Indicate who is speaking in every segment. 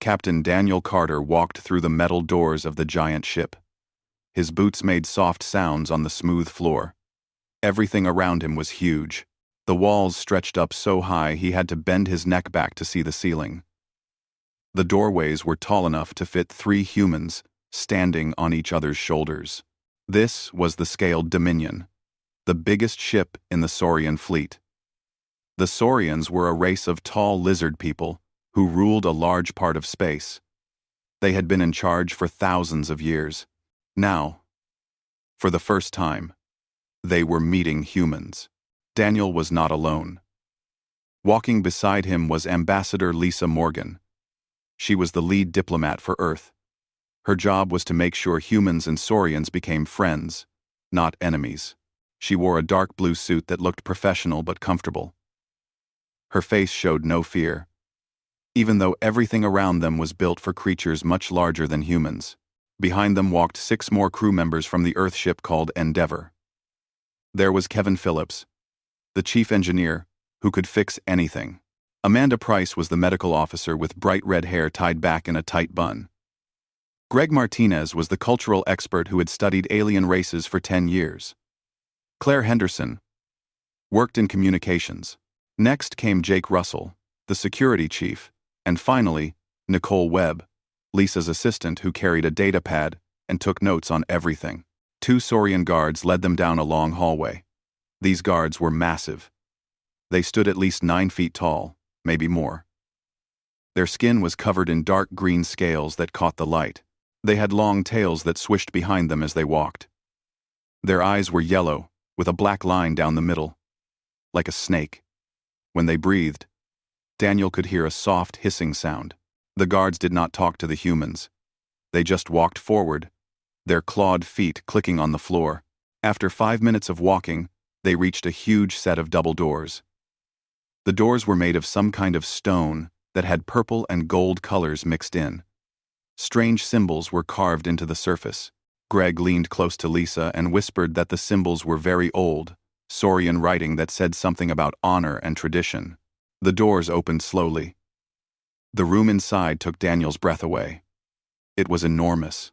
Speaker 1: Captain Daniel Carter walked through the metal doors of the giant ship. His boots made soft sounds on the smooth floor. Everything around him was huge. The walls stretched up so high he had to bend his neck back to see the ceiling. The doorways were tall enough to fit 3 humans, standing on each other's shoulders. This was the scaled Dominion, the biggest ship in the Saurian fleet. The Saurians were a race of tall lizard people who ruled a large part of space. They had been in charge for thousands of years. Now, for the first time, they were meeting humans. Daniel was not alone. Walking beside him was Ambassador Lisa Morgan. She was the lead diplomat for Earth. Her job was to make sure humans and Saurians became friends, not enemies. She wore a dark blue suit that looked professional but comfortable. Her face showed no fear, even though everything around them was built for creatures much larger than humans. Behind them walked 6 more crew members from the Earth ship called Endeavor. There was Kevin Phillips, the chief engineer, who could fix anything. Amanda Price was the medical officer with bright red hair tied back in a tight bun. Greg Martinez was the cultural expert who had studied alien races for 10 years. Claire Henderson worked in communications. Next came Jake Russell, the security chief, and finally, Nicole Webb, Lisa's assistant who carried a data pad and took notes on everything. 2 Saurian guards led them down a long hallway. These guards were massive. They stood at least 9 feet tall, maybe more. Their skin was covered in dark green scales that caught the light. They had long tails that swished behind them as they walked. Their eyes were yellow, with a black line down the middle, like a snake. When they breathed, Daniel could hear a soft hissing sound. The guards did not talk to the humans. They just walked forward, their clawed feet clicking on the floor. After 5 minutes of walking, they reached a huge set of double doors. The doors were made of some kind of stone that had purple and gold colors mixed in. Strange symbols were carved into the surface. Greg leaned close to Lisa and whispered that the symbols were very old, Saurian writing that said something about honor and tradition. The doors opened slowly. The room inside took Daniel's breath away. It was enormous,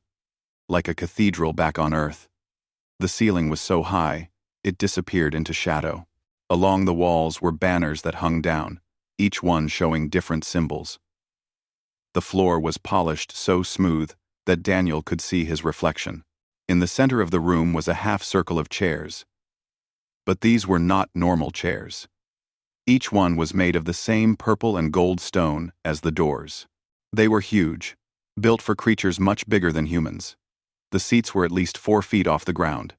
Speaker 1: like a cathedral back on Earth. The ceiling was so high, it disappeared into shadow. Along the walls were banners that hung down, each one showing different symbols. The floor was polished so smooth that Daniel could see his reflection. In the center of the room was a half circle of chairs. But these were not normal chairs. Each one was made of the same purple and gold stone as the doors. They were huge, built for creatures much bigger than humans. The seats were at least 4 feet off the ground,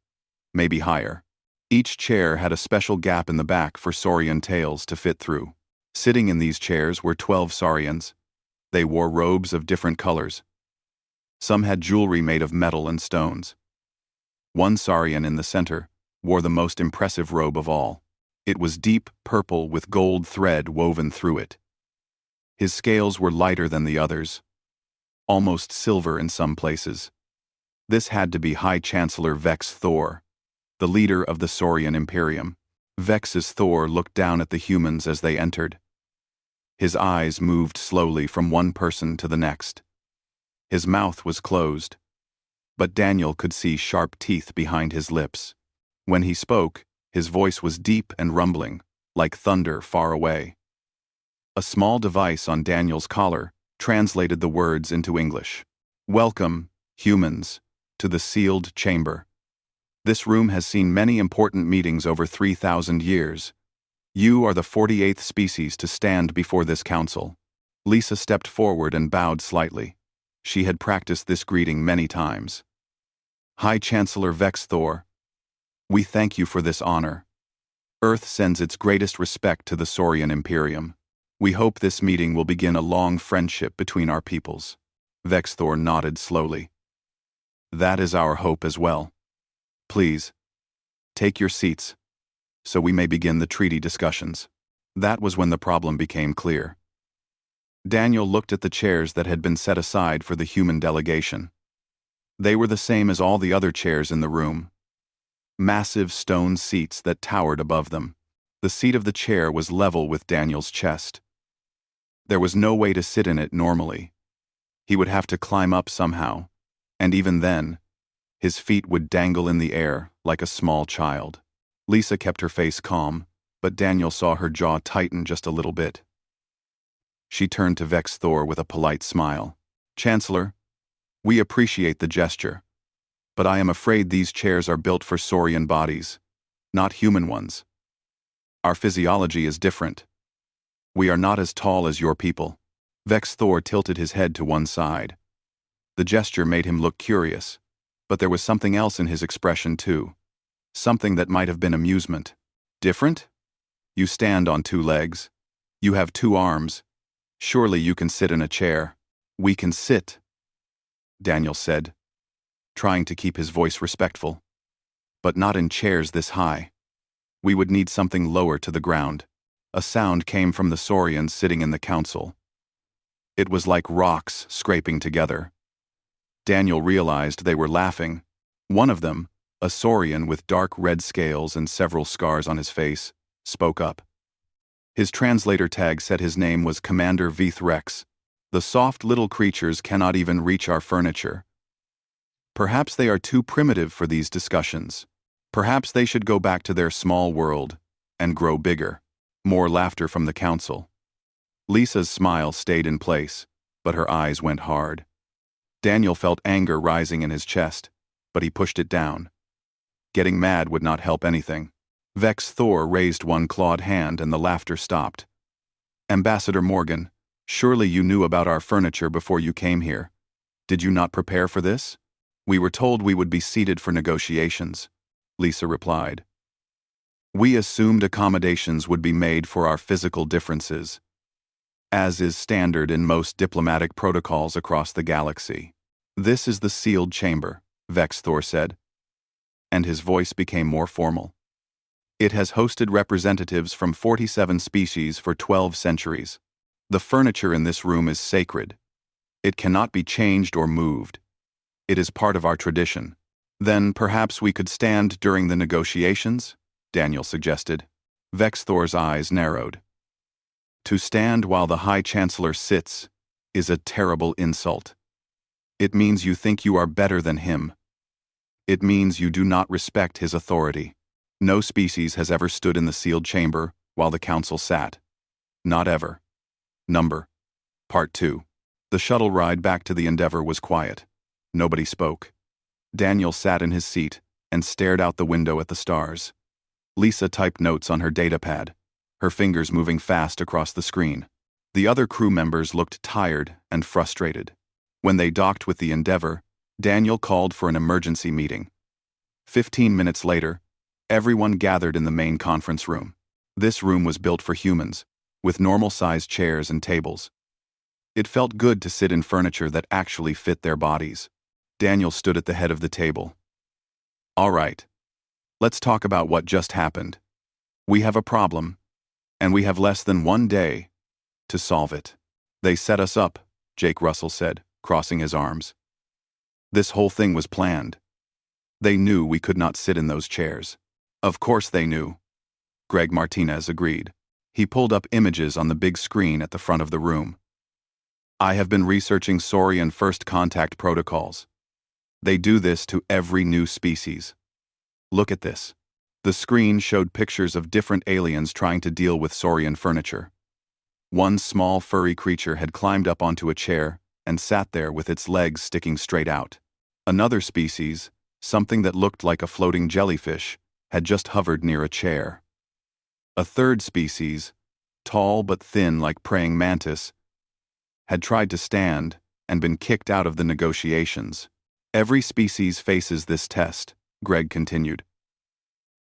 Speaker 1: maybe higher. Each chair had a special gap in the back for Saurian tails to fit through. Sitting in these chairs were 12 Saurians. They wore robes of different colors. Some had jewelry made of metal and stones. One Saurian in the center wore the most impressive robe of all. It was deep purple with gold thread woven through it. His scales were lighter than the others, almost silver in some places. This had to be High Chancellor Vex Thor, the leader of the Saurian Imperium. Vex's Thor looked down at the humans as they entered. His eyes moved slowly from one person to the next. His mouth was closed, but Daniel could see sharp teeth behind his lips. When he spoke, his voice was deep and rumbling, like thunder far away. A small device on Daniel's collar translated the words into English. "Welcome, humans, to the sealed chamber. This room has seen many important meetings over 3,000 years. You are the 48th species to stand before this council." Lisa stepped forward and bowed slightly. She had practiced this greeting many times. "High Chancellor Vex Thor, we thank you for this honor. Earth sends its greatest respect to the Saurian Imperium. We hope this meeting will begin a long friendship between our peoples." Vex Thor nodded slowly. "That is our hope as well. Please, take your seats, so we may begin the treaty discussions." That was when the problem became clear. Daniel looked at the chairs that had been set aside for the human delegation. They were the same as all the other chairs in the room. Massive stone seats that towered above them. The seat of the chair was level with Daniel's chest. There was no way to sit in it normally, He would have to climb up somehow, and even then, his feet would dangle in the air like a small child. Lisa kept her face calm, but Daniel saw her jaw tighten just a little bit. She turned to Vex Thor with a polite smile. "Chancellor, we appreciate the gesture, but I am afraid these chairs are built for saurian bodies, not human ones. Our physiology is different. We are not as tall as your people." Vex Thor tilted his head to one side. The gesture made him look curious, but there was something else in his expression too. Something that might have been amusement. "Different? You stand on 2 legs. You have 2 arms. Surely you can sit in a chair." "We can sit," Daniel said, trying to keep his voice respectful. "But not in chairs this high. We would need something lower to the ground." A sound came from the saurians sitting in the council. It was like rocks scraping together. Daniel realized they were laughing. One of them, a saurian with dark red scales and several scars on his face, spoke up. His translator tag said his name was Commander Veth Rex. "The soft little creatures cannot even reach our furniture. Perhaps they are too primitive for these discussions. Perhaps they should go back to their small world and grow bigger." More laughter from the council. Lisa's smile stayed in place, but her eyes went hard. Daniel felt anger rising in his chest, but he pushed it down. Getting mad would not help anything. Vex Thor raised one clawed hand and the laughter stopped. "Ambassador Morgan, surely you knew about our furniture before you came here. Did you not prepare for this?" "We were told we would be seated for negotiations," Lisa replied. "We assumed accommodations would be made for our physical differences, as is standard in most diplomatic protocols across the galaxy." "This is the sealed chamber," Vex Thor said, and his voice became more formal. "It has hosted representatives from 47 species for 12 centuries. The furniture in this room is sacred. It cannot be changed or moved. It is part of our tradition." "Then perhaps we could stand during the negotiations?" Daniel suggested. Vex Thor's eyes narrowed. "To stand while the High Chancellor sits is a terrible insult. It means you think you are better than him. It means you do not respect his authority. No species has ever stood in the sealed chamber while the council sat. Not ever." Part 2. The shuttle ride back to the Endeavor was quiet. Nobody spoke. Daniel sat in his seat and stared out the window at the stars. Lisa typed notes on her datapad, her fingers moving fast across the screen. The other crew members looked tired and frustrated. When they docked with the Endeavor, Daniel called for an emergency meeting. 15 minutes later, everyone gathered in the main conference room. This room was built for humans, with normal-sized chairs and tables. It felt good to sit in furniture that actually fit their bodies. Daniel stood at the head of the table. "All right. Let's talk about what just happened. We have a problem, and we have less than 1 day to solve it." "They set us up," Jake Russell said, crossing his arms. "This whole thing was planned. They knew we could not sit in those chairs." "Of course they knew," Greg Martinez agreed. He pulled up images on the big screen at the front of the room. "I have been researching saurian first contact protocols. They do this to every new species. Look at this." The screen showed pictures of different aliens trying to deal with saurian furniture. One small furry creature had climbed up onto a chair and sat there with its legs sticking straight out. Another species, something that looked like a floating jellyfish, had just hovered near a chair. A third species, tall but thin like praying mantis, had tried to stand and been kicked out of the negotiations. "Every species faces this test," Greg continued.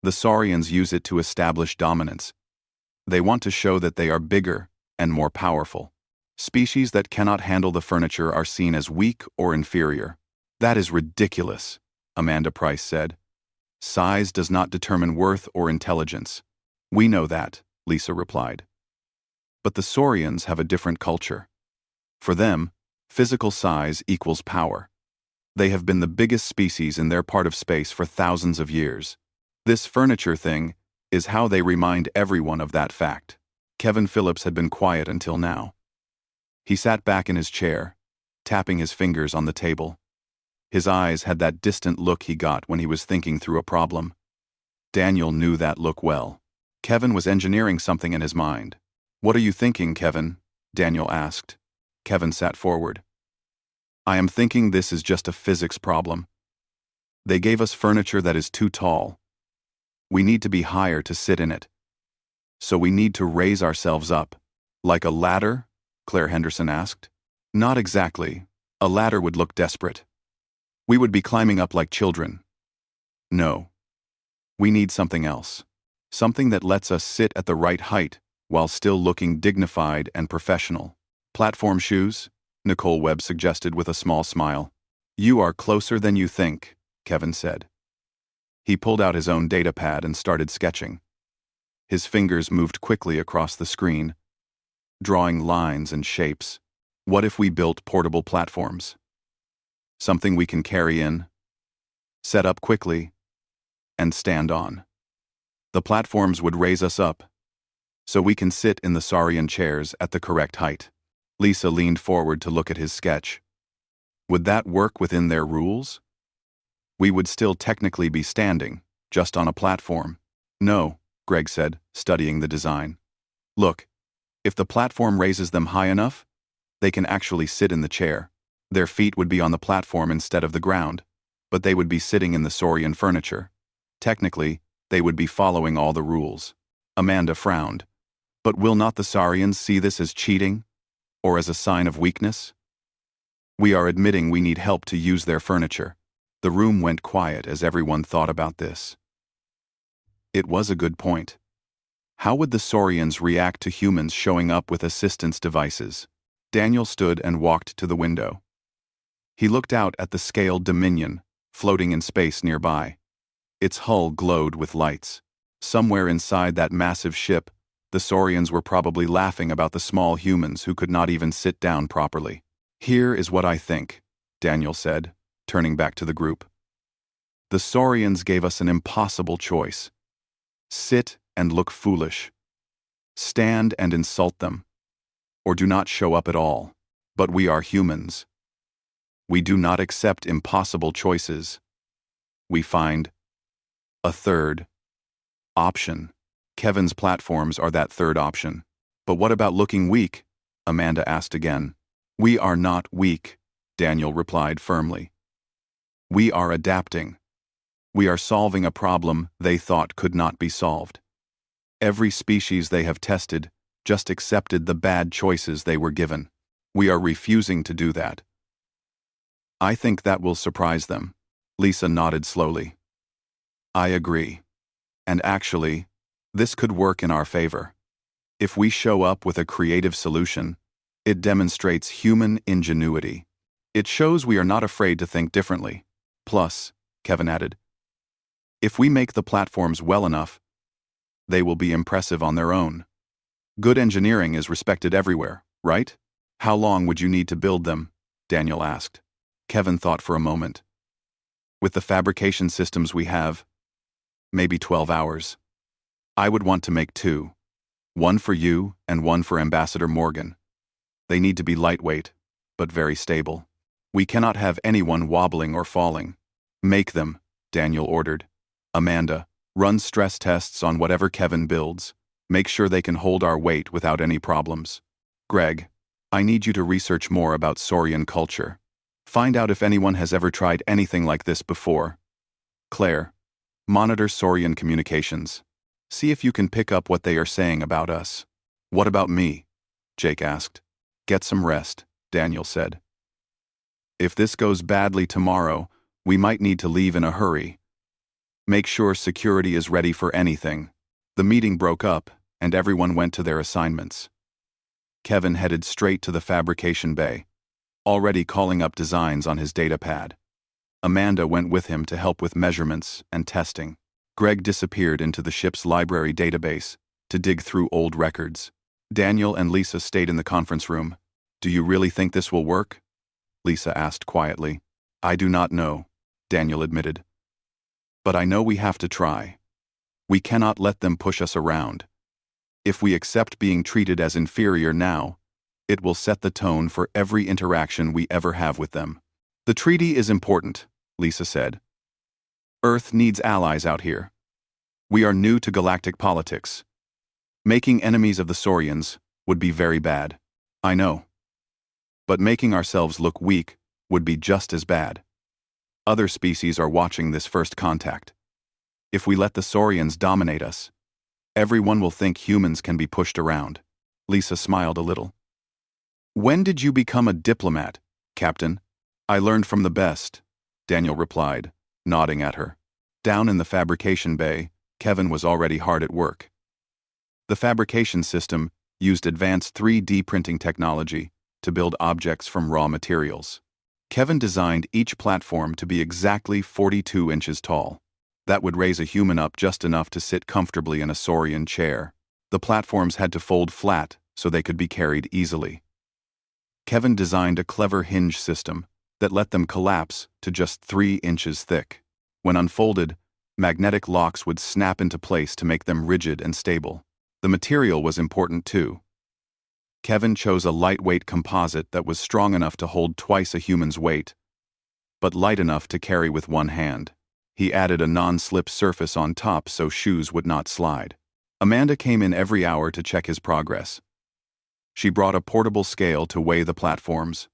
Speaker 1: "The saurians use it to establish dominance. They want to show that they are bigger and more powerful. Species that cannot handle the furniture are seen as weak or inferior." "That is ridiculous," Amanda Price said. "Size does not determine worth or intelligence." "We know that," Lisa replied. "But the saurians have a different culture. For them, physical size equals power. They have been the biggest species in their part of space for thousands of years. This furniture thing is how they remind everyone of that fact." Kevin Phillips had been quiet until now. He sat back in his chair, tapping his fingers on the table. His eyes had that distant look he got when he was thinking through a problem. Daniel knew that look well. Kevin was engineering something in his mind. "What are you thinking, Kevin?" Daniel asked. Kevin sat forward. "I am thinking this is just a physics problem. They gave us furniture that is too tall. We need to be higher to sit in it. So we need to raise ourselves up." "Like a ladder?" Claire Henderson asked. "Not exactly. A ladder would look desperate. We would be climbing up like children. No. We need something else. Something that lets us sit at the right height while still looking dignified and professional." "Platform shoes?" Nicole Webb suggested with a small smile. "You are closer than you think," Kevin said. He pulled out his own data pad and started sketching. His fingers moved quickly across the screen, drawing lines and shapes. "What if we built portable platforms? Something we can carry in, set up quickly, and stand on. The platforms would raise us up, so we can sit in the Saurian chairs at the correct height." Lisa leaned forward to look at his sketch. "Would that work within their rules? We would still technically be standing, just on a platform." "No," Greg said, studying the design. "Look, if the platform raises them high enough, they can actually sit in the chair. Their feet would be on the platform instead of the ground, but they would be sitting in the Saurian furniture. Technically, they would be following all the rules." Amanda frowned. "But will not the Saurians see this as cheating? Or as a sign of weakness?" "We are admitting we need help to use their furniture." The room went quiet as everyone thought about this. It was a good point. How would the Saurians react to humans showing up with assistance devices? Daniel stood and walked to the window. He looked out at the scaled Dominion, floating in space nearby. Its hull glowed with lights. Somewhere inside that massive ship, the Saurians were probably laughing about the small humans who could not even sit down properly. "Here is what I think," Daniel said, turning back to the group. "The Saurians gave us an impossible choice. Sit and look foolish. Stand and insult them. Or do not show up at all. But we are humans. We do not accept impossible choices. We find a third option. Kevin's platforms are that third option." "But what about looking weak?" Amanda asked again. "We are not weak," Daniel replied firmly. "We are adapting. We are solving a problem they thought could not be solved. Every species they have tested just accepted the bad choices they were given. We are refusing to do that." "I think that will surprise them." Lisa nodded slowly. "I agree. And actually, this could work in our favor. If we show up with a creative solution, it demonstrates human ingenuity. It shows we are not afraid to think differently. Plus," Kevin added, "if we make the platforms well enough, they will be impressive on their own. Good engineering is respected everywhere, right?" "How long would you need to build them?" Daniel asked. Kevin thought for a moment. "With the fabrication systems we have, maybe 12 hours. I would want to make 2. One for you and one for Ambassador Morgan. They need to be lightweight, but very stable. We cannot have anyone wobbling or falling." "Make them," Daniel ordered. "Amanda, run stress tests on whatever Kevin builds. Make sure they can hold our weight without any problems. Greg, I need you to research more about Saurian culture. Find out if anyone has ever tried anything like this before. Claire, monitor Saurian communications. See if you can pick up what they are saying about us." "What about me?" Jake asked. "Get some rest," Daniel said. "If this goes badly tomorrow, we might need to leave in a hurry. Make sure security is ready for anything." The meeting broke up, and everyone went to their assignments. Kevin headed straight to the fabrication bay, already calling up designs on his data pad. Amanda went with him to help with measurements and testing. Greg disappeared into the ship's library database to dig through old records. Daniel and Lisa stayed in the conference room. "Do you really think this will work?" Lisa asked quietly. "I do not know," Daniel admitted. "But I know we have to try. We cannot let them push us around. If we accept being treated as inferior now, It will set the tone for every interaction we ever have with them. The treaty is important, Lisa said. Earth needs allies out here. We are new to galactic politics. Making enemies of the Saurians would be very bad. I know. But making ourselves look weak would be just as bad. Other species are watching this first contact. If we let the Saurians dominate us, everyone will think humans can be pushed around. Lisa smiled a little. When did you become a diplomat, Captain? I learned from the best, Daniel replied, nodding at her. Down in the fabrication bay, Kevin was already hard at work. The fabrication system used advanced 3D printing technology to build objects from raw materials. Kevin designed each platform to be exactly 42 inches tall. That would raise a human up just enough to sit comfortably in a Saurian chair. The platforms had to fold flat so they could be carried easily. Kevin designed a clever hinge system that let them collapse to just 3 inches thick. When unfolded, magnetic locks would snap into place to make them rigid and stable. The material was important too. Kevin chose a lightweight composite that was strong enough to hold twice a human's weight, but light enough to carry with one hand. He added a non-slip surface on top so shoes would not slide. Amanda came in every hour to check his progress. She brought a portable scale to weigh the platforms.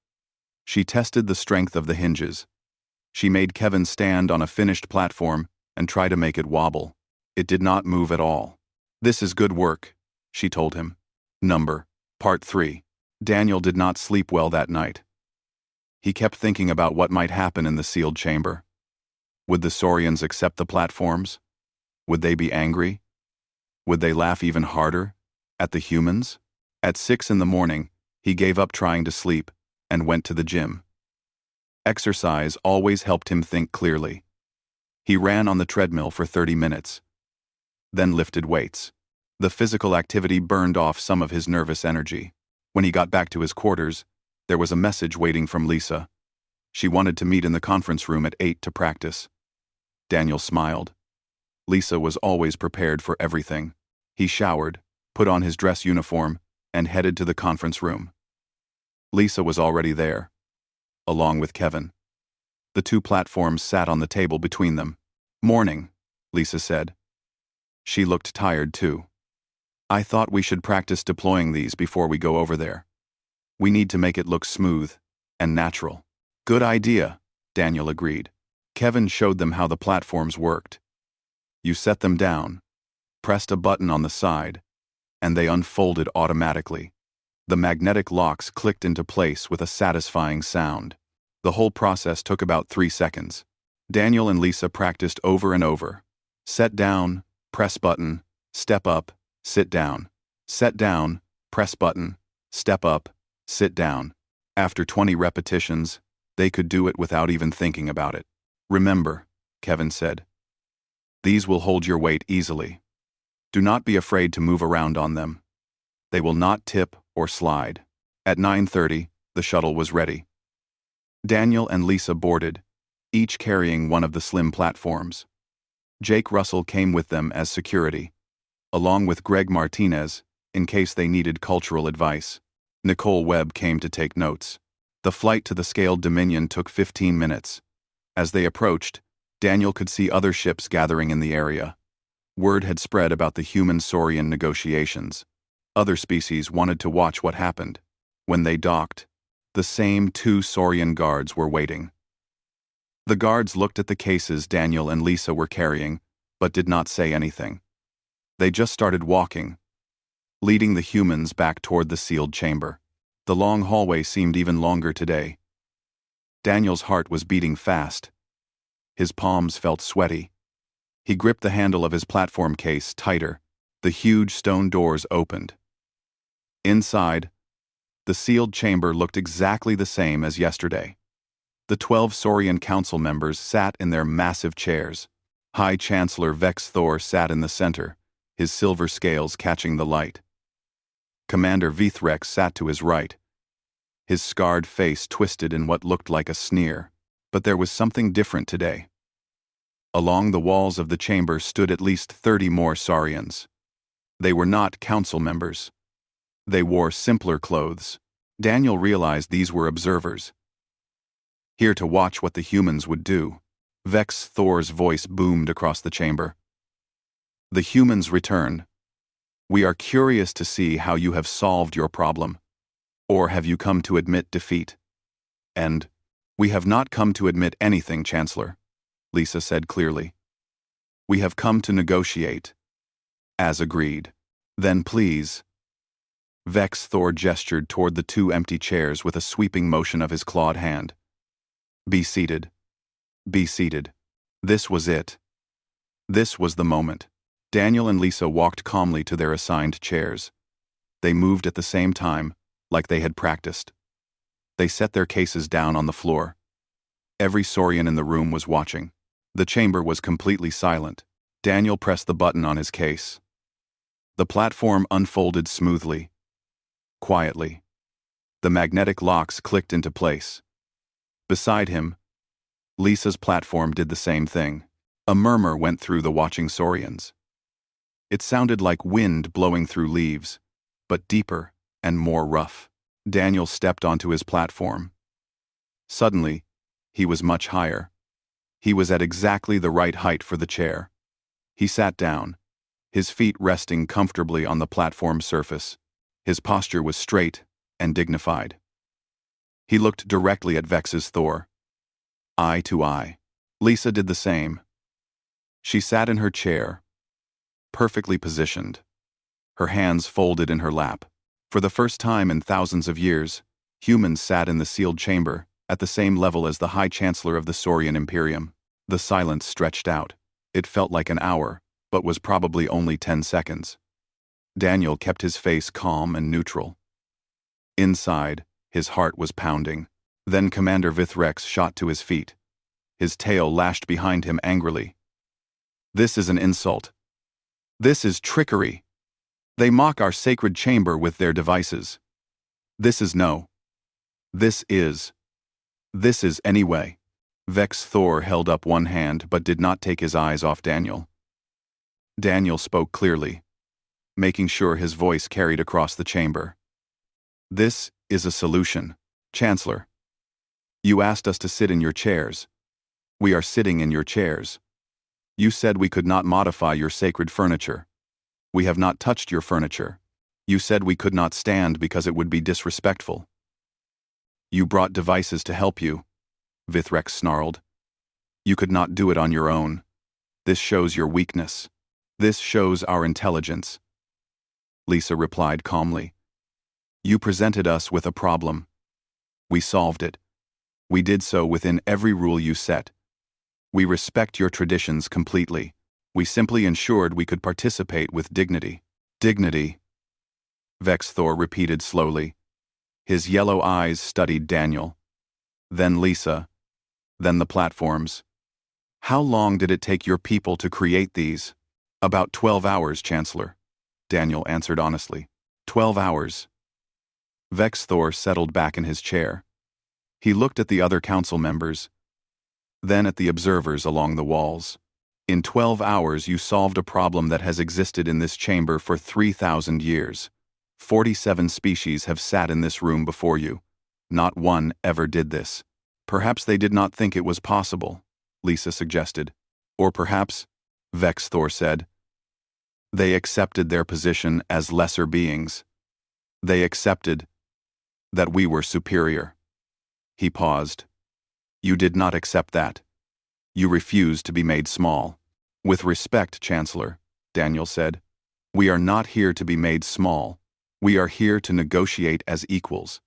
Speaker 1: She tested the strength of the hinges. She made Kevin stand on a finished platform and try to make it wobble. It did not move at all. This is good work, she told him. Part 3. Daniel did not sleep well that night. He kept thinking about what might happen in the sealed chamber. Would the Saurians accept the platforms? Would they be angry? Would they laugh even harder at the humans? At 6 in the morning, he gave up trying to sleep and went to the gym. Exercise always helped him think clearly. He ran on the treadmill for 30 minutes, then lifted weights. The physical activity burned off some of his nervous energy. When he got back to his quarters, there was a message waiting from Lisa. She wanted to meet in the conference room at 8 to practice. Daniel smiled. Lisa was always prepared for everything. He showered, put on his dress uniform, and headed to the conference room. Lisa was already there, along with Kevin. The two platforms sat on the table between them. Morning, Lisa said. She looked tired too. I thought we should practice deploying these before we go over there. We need to make it look smooth and natural. Good idea, Daniel agreed. Kevin showed them how the platforms worked. You set them down, pressed a button on the side, and they unfolded automatically. The magnetic locks clicked into place with a satisfying sound. The whole process took about 3 seconds. Daniel and Lisa practiced over and over. Set down, press button, step up, sit down. Set down, press button, step up, sit down. After 20 repetitions, they could do it without even thinking about it. Remember, Kevin said, these will hold your weight easily. Do not be afraid to move around on them. They will not tip or slide. At 9:30, the shuttle was ready. Daniel and Lisa boarded, each carrying one of the slim platforms. Jake Russell came with them as security, along with Greg Martinez, in case they needed cultural advice. Nicole Webb came to take notes. The flight to the scaled Dominion took 15 minutes. As they approached, Daniel could see other ships gathering in the area. Word had spread about the human-Saurian negotiations. Other species wanted to watch what happened. When they docked, the same 2 Saurian guards were waiting. The guards looked at the cases Daniel and Lisa were carrying, but did not say anything. They just started walking, leading the humans back toward the sealed chamber. The long hallway seemed even longer today. Daniel's heart was beating fast. His palms felt sweaty. He gripped the handle of his platform case tighter. The huge stone doors opened. Inside, the sealed chamber looked exactly the same as yesterday. The 12 Saurian council members sat in their massive chairs. High Chancellor Vex Thor sat in the center, his silver scales catching the light. Commander Vithrex sat to his right, his scarred face twisted in what looked like a sneer. But there was something different today. Along the walls of the chamber stood at least 30 more Saurians. They were not council members. They wore simpler clothes, Daniel realized these were observers, here to watch what the humans would do. Vex Thor's voice boomed across the chamber. The humans return. We are curious to see how you have solved your problem. Or have you come to admit defeat? And, we have not come to admit anything, Chancellor, Lisa said clearly. We have come to negotiate. As agreed. Then please. Vex Thor gestured toward the two empty chairs with a sweeping motion of his clawed hand. Be seated. Be seated. This was it. This was the moment. Daniel and Lisa walked calmly to their assigned chairs. They moved at the same time, like they had practiced. They set their cases down on the floor. Every Saurian in the room was watching. The chamber was completely silent. Daniel pressed the button on his case. The platform unfolded smoothly. Quietly. The magnetic locks clicked into place. Beside him, Lisa's platform did the same thing. A murmur went through the watching Saurians. It sounded like wind blowing through leaves, but deeper and more rough. Daniel stepped onto his platform. Suddenly, he was much higher. He was at exactly the right height for the chair. He sat down, his feet resting comfortably on the platform surface. His posture was straight and dignified. He looked directly at Vex's Thor. Eye to eye. Lisa did the same. She sat in her chair, perfectly positioned, her hands folded in her lap. For the first time in thousands of years, humans sat in the sealed chamber, at the same level as the High Chancellor of the Saurian Imperium. The silence stretched out. It felt like an hour, but was probably only 10 seconds. Daniel kept his face calm and neutral. Inside, his heart was pounding. Then Commander Vithrex shot to his feet. His tail lashed behind him angrily. This is an insult. This is trickery. They mock our sacred chamber with their devices. This is no. This is anyway. Vex Thor held up one hand but did not take his eyes off Daniel. Daniel spoke clearly, making sure his voice carried across the chamber. This is a solution, Chancellor. You asked us to sit in your chairs. We are sitting in your chairs. You said we could not modify your sacred furniture. We have not touched your furniture. You said we could not stand because it would be disrespectful. You brought devices to help you, Vithrex snarled. You could not do it on your own. This shows your weakness. This shows our intelligence. Lisa replied calmly. You presented us with a problem. We solved it. We did so within every rule you set. We respect your traditions completely. We simply ensured we could participate with dignity. Dignity, Vex Thor repeated slowly. His yellow eyes studied Daniel. Then Lisa. Then the platforms. How long did it take your people to create these? About 12 hours, Chancellor, Daniel answered honestly. 12 hours. Vex Thor settled back in his chair. He looked at the other council members, then at the observers along the walls. In 12 hours you solved a problem that has existed in this chamber for 3,000 years. 47 species have sat in this room before you. Not one ever did this. Perhaps they did not think it was possible, Lisa suggested. Or perhaps, Vex Thor said, they accepted their position as lesser beings. They accepted that we were superior. He paused. You did not accept that. You refused to be made small. With respect, Chancellor, Daniel said, we are not here to be made small. We are here to negotiate as equals.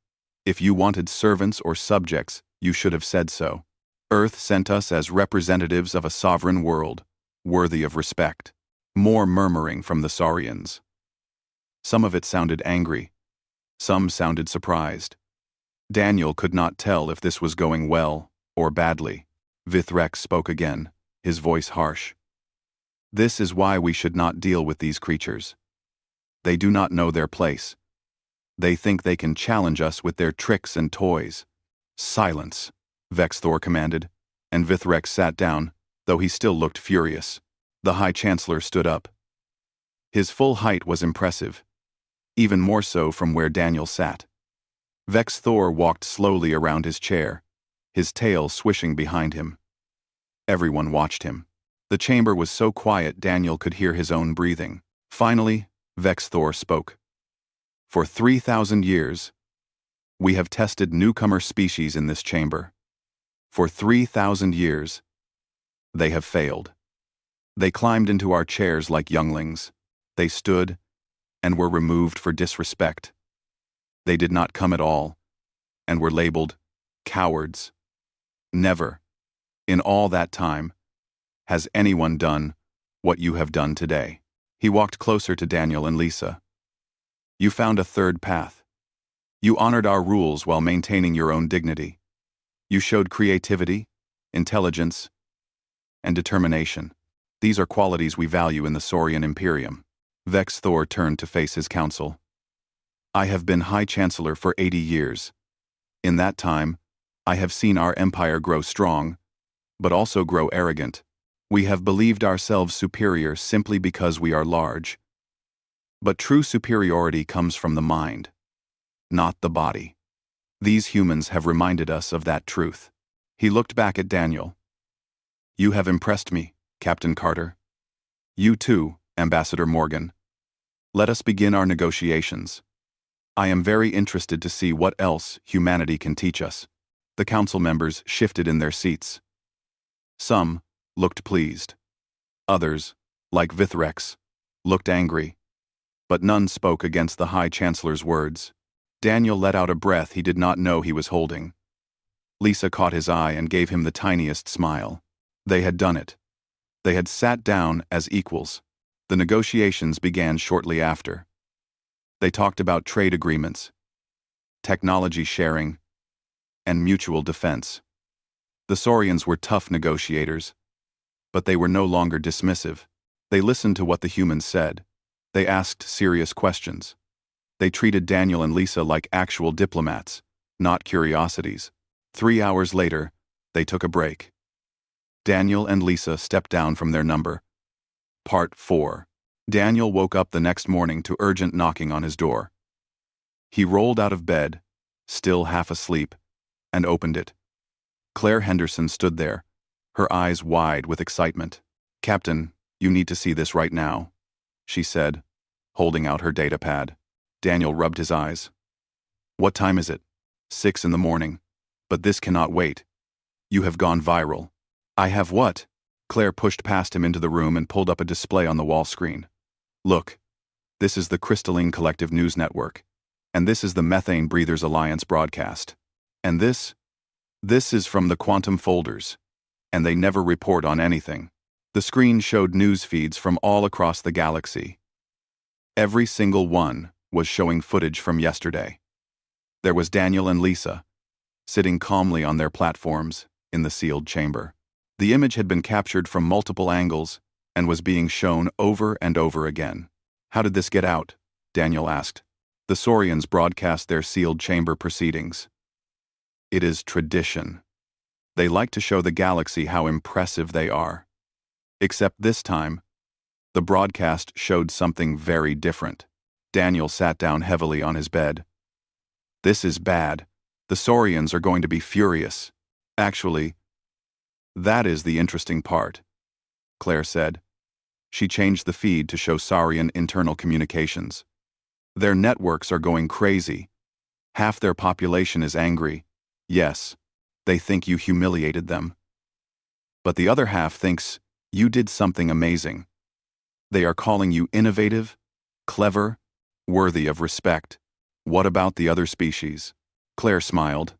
Speaker 1: If you wanted servants or subjects, you should have said so. Earth sent us as representatives of a sovereign world, worthy of respect. More murmuring from the Saurians. Some of it sounded angry. Some sounded surprised. Daniel could not tell if this was going well or badly. Vithrex spoke again, his voice harsh. This is why we should not deal with these creatures. They do not know their place. They think they can challenge us with their tricks and toys. Silence, Vex Thor commanded, and Vithrex sat down, though he still looked furious. The High Chancellor stood up. His full height was impressive, even more so from where Daniel sat. Vex Thor walked slowly around his chair, his tail swishing behind him. Everyone watched him. The chamber was so quiet Daniel could hear his own breathing. Finally, Vex Thor spoke. For 3,000 years, we have tested newcomer species in this chamber. For 3,000 years, they have failed. They climbed into our chairs like younglings. They stood and were removed for disrespect. They did not come at all and were labeled cowards. Never, in all that time, has anyone done what you have done today. He walked closer to Daniel and Lisa. You found a third path. You honored our rules while maintaining your own dignity. You showed creativity, intelligence, and determination. These are qualities we value in the Saurian Imperium. Vex Thor turned to face his council. I have been High Chancellor for 80 years. In that time, I have seen our empire grow strong, but also grow arrogant. We have believed ourselves superior simply because we are large. But true superiority comes from the mind, not the body. These humans have reminded us of that truth. He looked back at Daniel. You have impressed me, Captain Carter. You too, Ambassador Morgan. Let us begin our negotiations. I am very interested to see what else humanity can teach us. The council members shifted in their seats. Some looked pleased. Others, like Vithrex, looked angry. But none spoke against the High Chancellor's words. Daniel let out a breath he did not know he was holding. Lisa caught his eye and gave him the tiniest smile. They had done it. They had sat down as equals. The negotiations began shortly after. They talked about trade agreements, technology sharing, and mutual defense. The Saurians were tough negotiators, but they were no longer dismissive. They listened to what the humans said. They asked serious questions. They treated Daniel and Lisa like actual diplomats, not curiosities. 3 hours later, they took a break. Daniel and Lisa stepped down from their number. Part 4. Daniel woke up the next morning to urgent knocking on his door. He rolled out of bed, still half asleep, and opened it. Claire Henderson stood there, her eyes wide with excitement. Captain, you need to see this right now, she said, holding out her datapad. Daniel rubbed his eyes. What time is it? 6 in the morning. But this cannot wait. You have gone viral. I have what? Claire pushed past him into the room and pulled up a display on the wall screen. Look, this is the Crystalline Collective News Network, and this is the Methane Breathers Alliance broadcast. And this is from the Quantum Folders, and they never report on anything. The screen showed news feeds from all across the galaxy. Every single one was showing footage from yesterday. There was Daniel and Lisa, sitting calmly on their platforms in the sealed chamber. The image had been captured from multiple angles and was being shown over and over again. How did this get out? Daniel asked. The Saurians broadcast their sealed chamber proceedings. It is tradition. They like to show the galaxy how impressive they are. Except this time, the broadcast showed something very different. Daniel sat down heavily on his bed. This is bad. The Saurians are going to be furious. Actually, that is the interesting part, Claire said. She changed the feed to show Saurian internal communications. Their networks are going crazy. Half their population is angry. Yes, they think you humiliated them. But the other half thinks you did something amazing. They are calling you innovative, clever, worthy of respect. What about the other species? Claire smiled.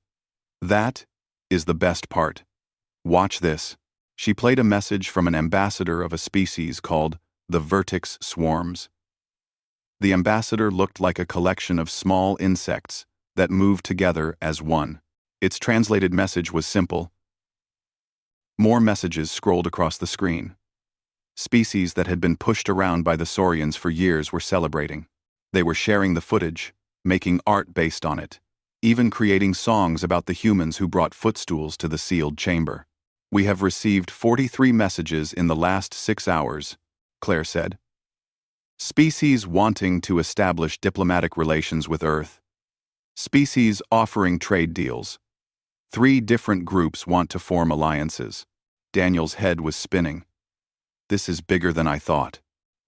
Speaker 1: That is the best part. Watch this. She played a message from an ambassador of a species called the Vertex Swarms. The ambassador looked like a collection of small insects that moved together as one. Its translated message was simple. More messages scrolled across the screen. Species that had been pushed around by the Saurians for years were celebrating. They were sharing the footage, making art based on it, even creating songs about the humans who brought footstools to the sealed chamber. We have received 43 messages in the last 6 hours, Claire said. Species wanting to establish diplomatic relations with Earth. Species offering trade deals. 3 different groups want to form alliances. Daniel's head was spinning. This is bigger than I thought.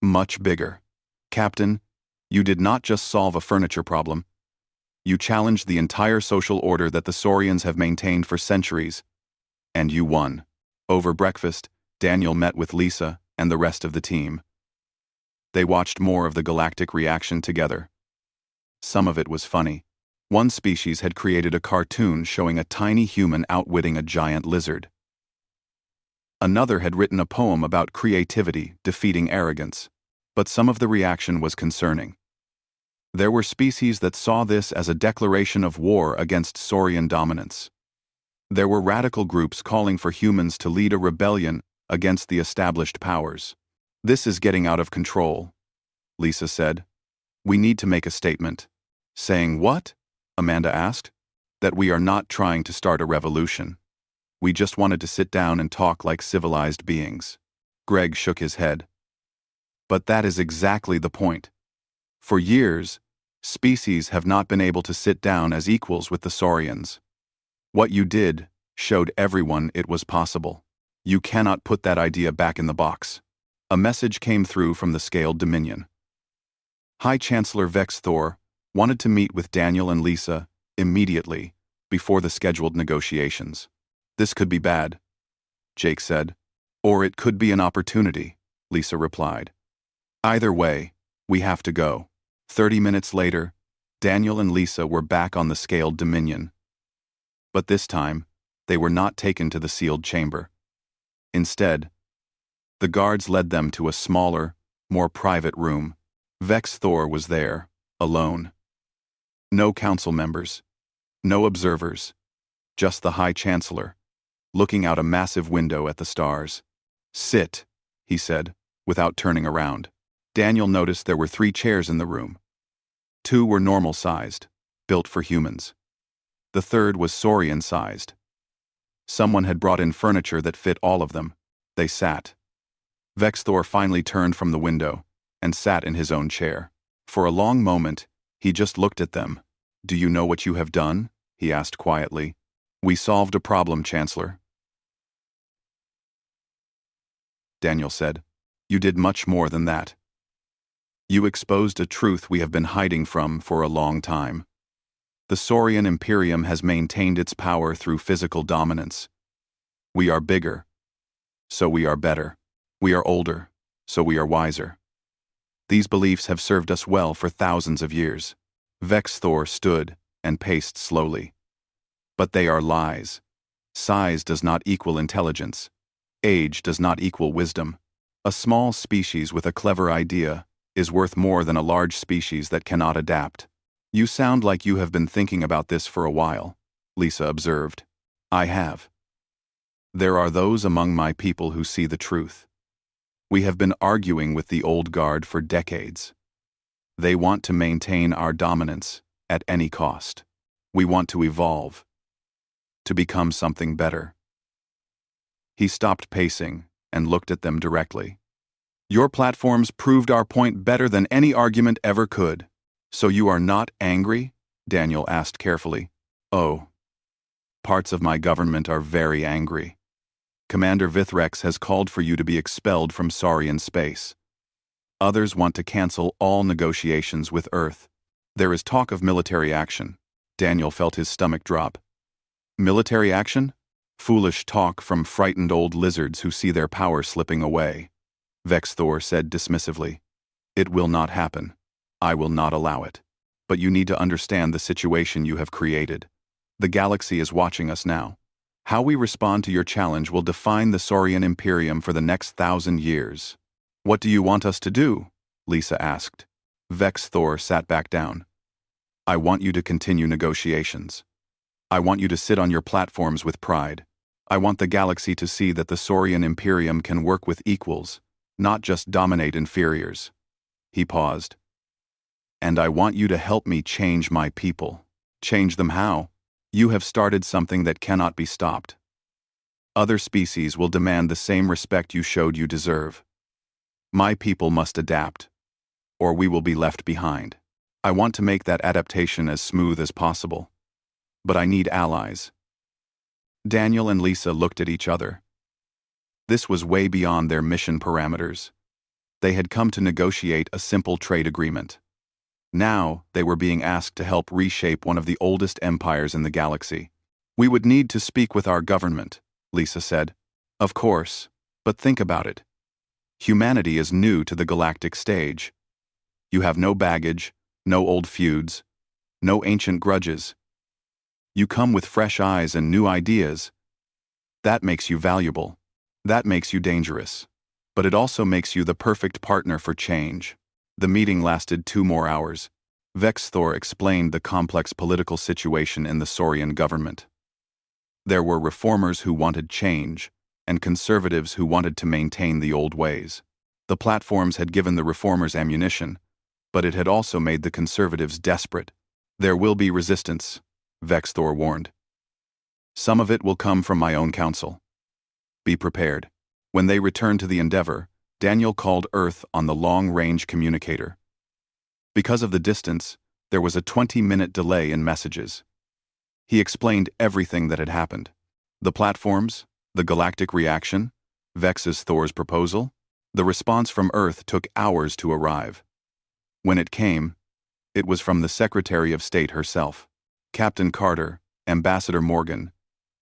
Speaker 1: Much bigger. Captain, you did not just solve a furniture problem. You challenged the entire social order that the Saurians have maintained for centuries. And you won. Over breakfast, Daniel met with Lisa and the rest of the team. They watched more of the galactic reaction together. Some of it was funny. One species had created a cartoon showing a tiny human outwitting a giant lizard. Another had written a poem about creativity defeating arrogance. But some of the reaction was concerning. There were species that saw this as a declaration of war against Saurian dominance. There were radical groups calling for humans to lead a rebellion against the established powers. This is getting out of control, Lisa said. We need to make a statement. Saying what? Amanda asked. That we are not trying to start a revolution. We just wanted to sit down and talk like civilized beings. Greg shook his head. But that is exactly the point. For years, species have not been able to sit down as equals with the Saurians. What you did showed everyone it was possible. You cannot put that idea back in the box. A message came through from the Scaled Dominion. High Chancellor Vex Thor wanted to meet with Daniel and Lisa immediately before the scheduled negotiations. This could be bad, Jake said. Or it could be an opportunity, Lisa replied. Either way, we have to go. 30 minutes later, Daniel and Lisa were back on the Scaled Dominion. But this time, they were not taken to the sealed chamber. Instead, the guards led them to a smaller, more private room. Vex Thor was there, alone. No council members, no observers, just the High Chancellor, looking out a massive window at the stars. Sit, he said, without turning around. Daniel noticed there were 3 chairs in the room. 2 were normal-sized, built for humans. The third was Saurian-sized. Someone had brought in furniture that fit all of them. They sat. Vex Thor finally turned from the window and sat in his own chair. For a long moment, he just looked at them. Do you know what you have done? He asked quietly. We solved a problem, Chancellor. Daniel said. You did much more than that. You exposed a truth we have been hiding from for a long time. The Saurian Imperium has maintained its power through physical dominance. We are bigger, so we are better. We are older, so we are wiser. These beliefs have served us well for thousands of years. Vex Thor stood and paced slowly. But they are lies. Size does not equal intelligence. Age does not equal wisdom. A small species with a clever idea is worth more than a large species that cannot adapt. You sound like you have been thinking about this for a while, Lisa observed. I have. There are those among my people who see the truth. We have been arguing with the old guard for decades. They want to maintain our dominance at any cost. We want to evolve, to become something better. He stopped pacing and looked at them directly. Your platforms proved our point better than any argument ever could. So you are not angry? Daniel asked carefully. Oh. Parts of my government are very angry. Commander Vithrex has called for you to be expelled from Saurian space. Others want to cancel all negotiations with Earth. There is talk of military action. Daniel felt his stomach drop. Military action? Foolish talk from frightened old lizards who see their power slipping away. Vex Thor said dismissively. It will not happen. I will not allow it. But you need to understand the situation you have created. The galaxy is watching us now. How we respond to your challenge will define the Saurian Imperium for the next 1,000 years. What do you want us to do? Lisa asked. Vex Thor sat back down. I want you to continue negotiations. I want you to sit on your platforms with pride. I want the galaxy to see that the Saurian Imperium can work with equals, not just dominate inferiors. He paused. And I want you to help me change my people. Change them how? You have started something that cannot be stopped. Other species will demand the same respect you showed you deserve. My people must adapt, or we will be left behind. I want to make that adaptation as smooth as possible. But I need allies. Daniel and Lisa looked at each other. This was way beyond their mission parameters. They had come to negotiate a simple trade agreement. Now, they were being asked to help reshape one of the oldest empires in the galaxy. We would need to speak with our government, Lisa said. Of course, but think about it. Humanity is new to the galactic stage. You have no baggage, no old feuds, no ancient grudges. You come with fresh eyes and new ideas. That makes you valuable. That makes you dangerous. But it also makes you the perfect partner for change. The meeting lasted 2 more hours. Vexthor explained the complex political situation in the Saurian government. There were reformers who wanted change, and conservatives who wanted to maintain the old ways. The platforms had given the reformers ammunition, but it had also made the conservatives desperate. There will be resistance, Vexthor warned. Some of it will come from my own council. Be prepared. When they returned to the Endeavor, Daniel called Earth on the long-range communicator. Because of the distance, there was a 20-minute delay in messages. He explained everything that had happened. The platforms, the galactic reaction, Vex's Thor's proposal. The response from Earth took hours to arrive. When it came, it was from the Secretary of State herself. Captain Carter, Ambassador Morgan,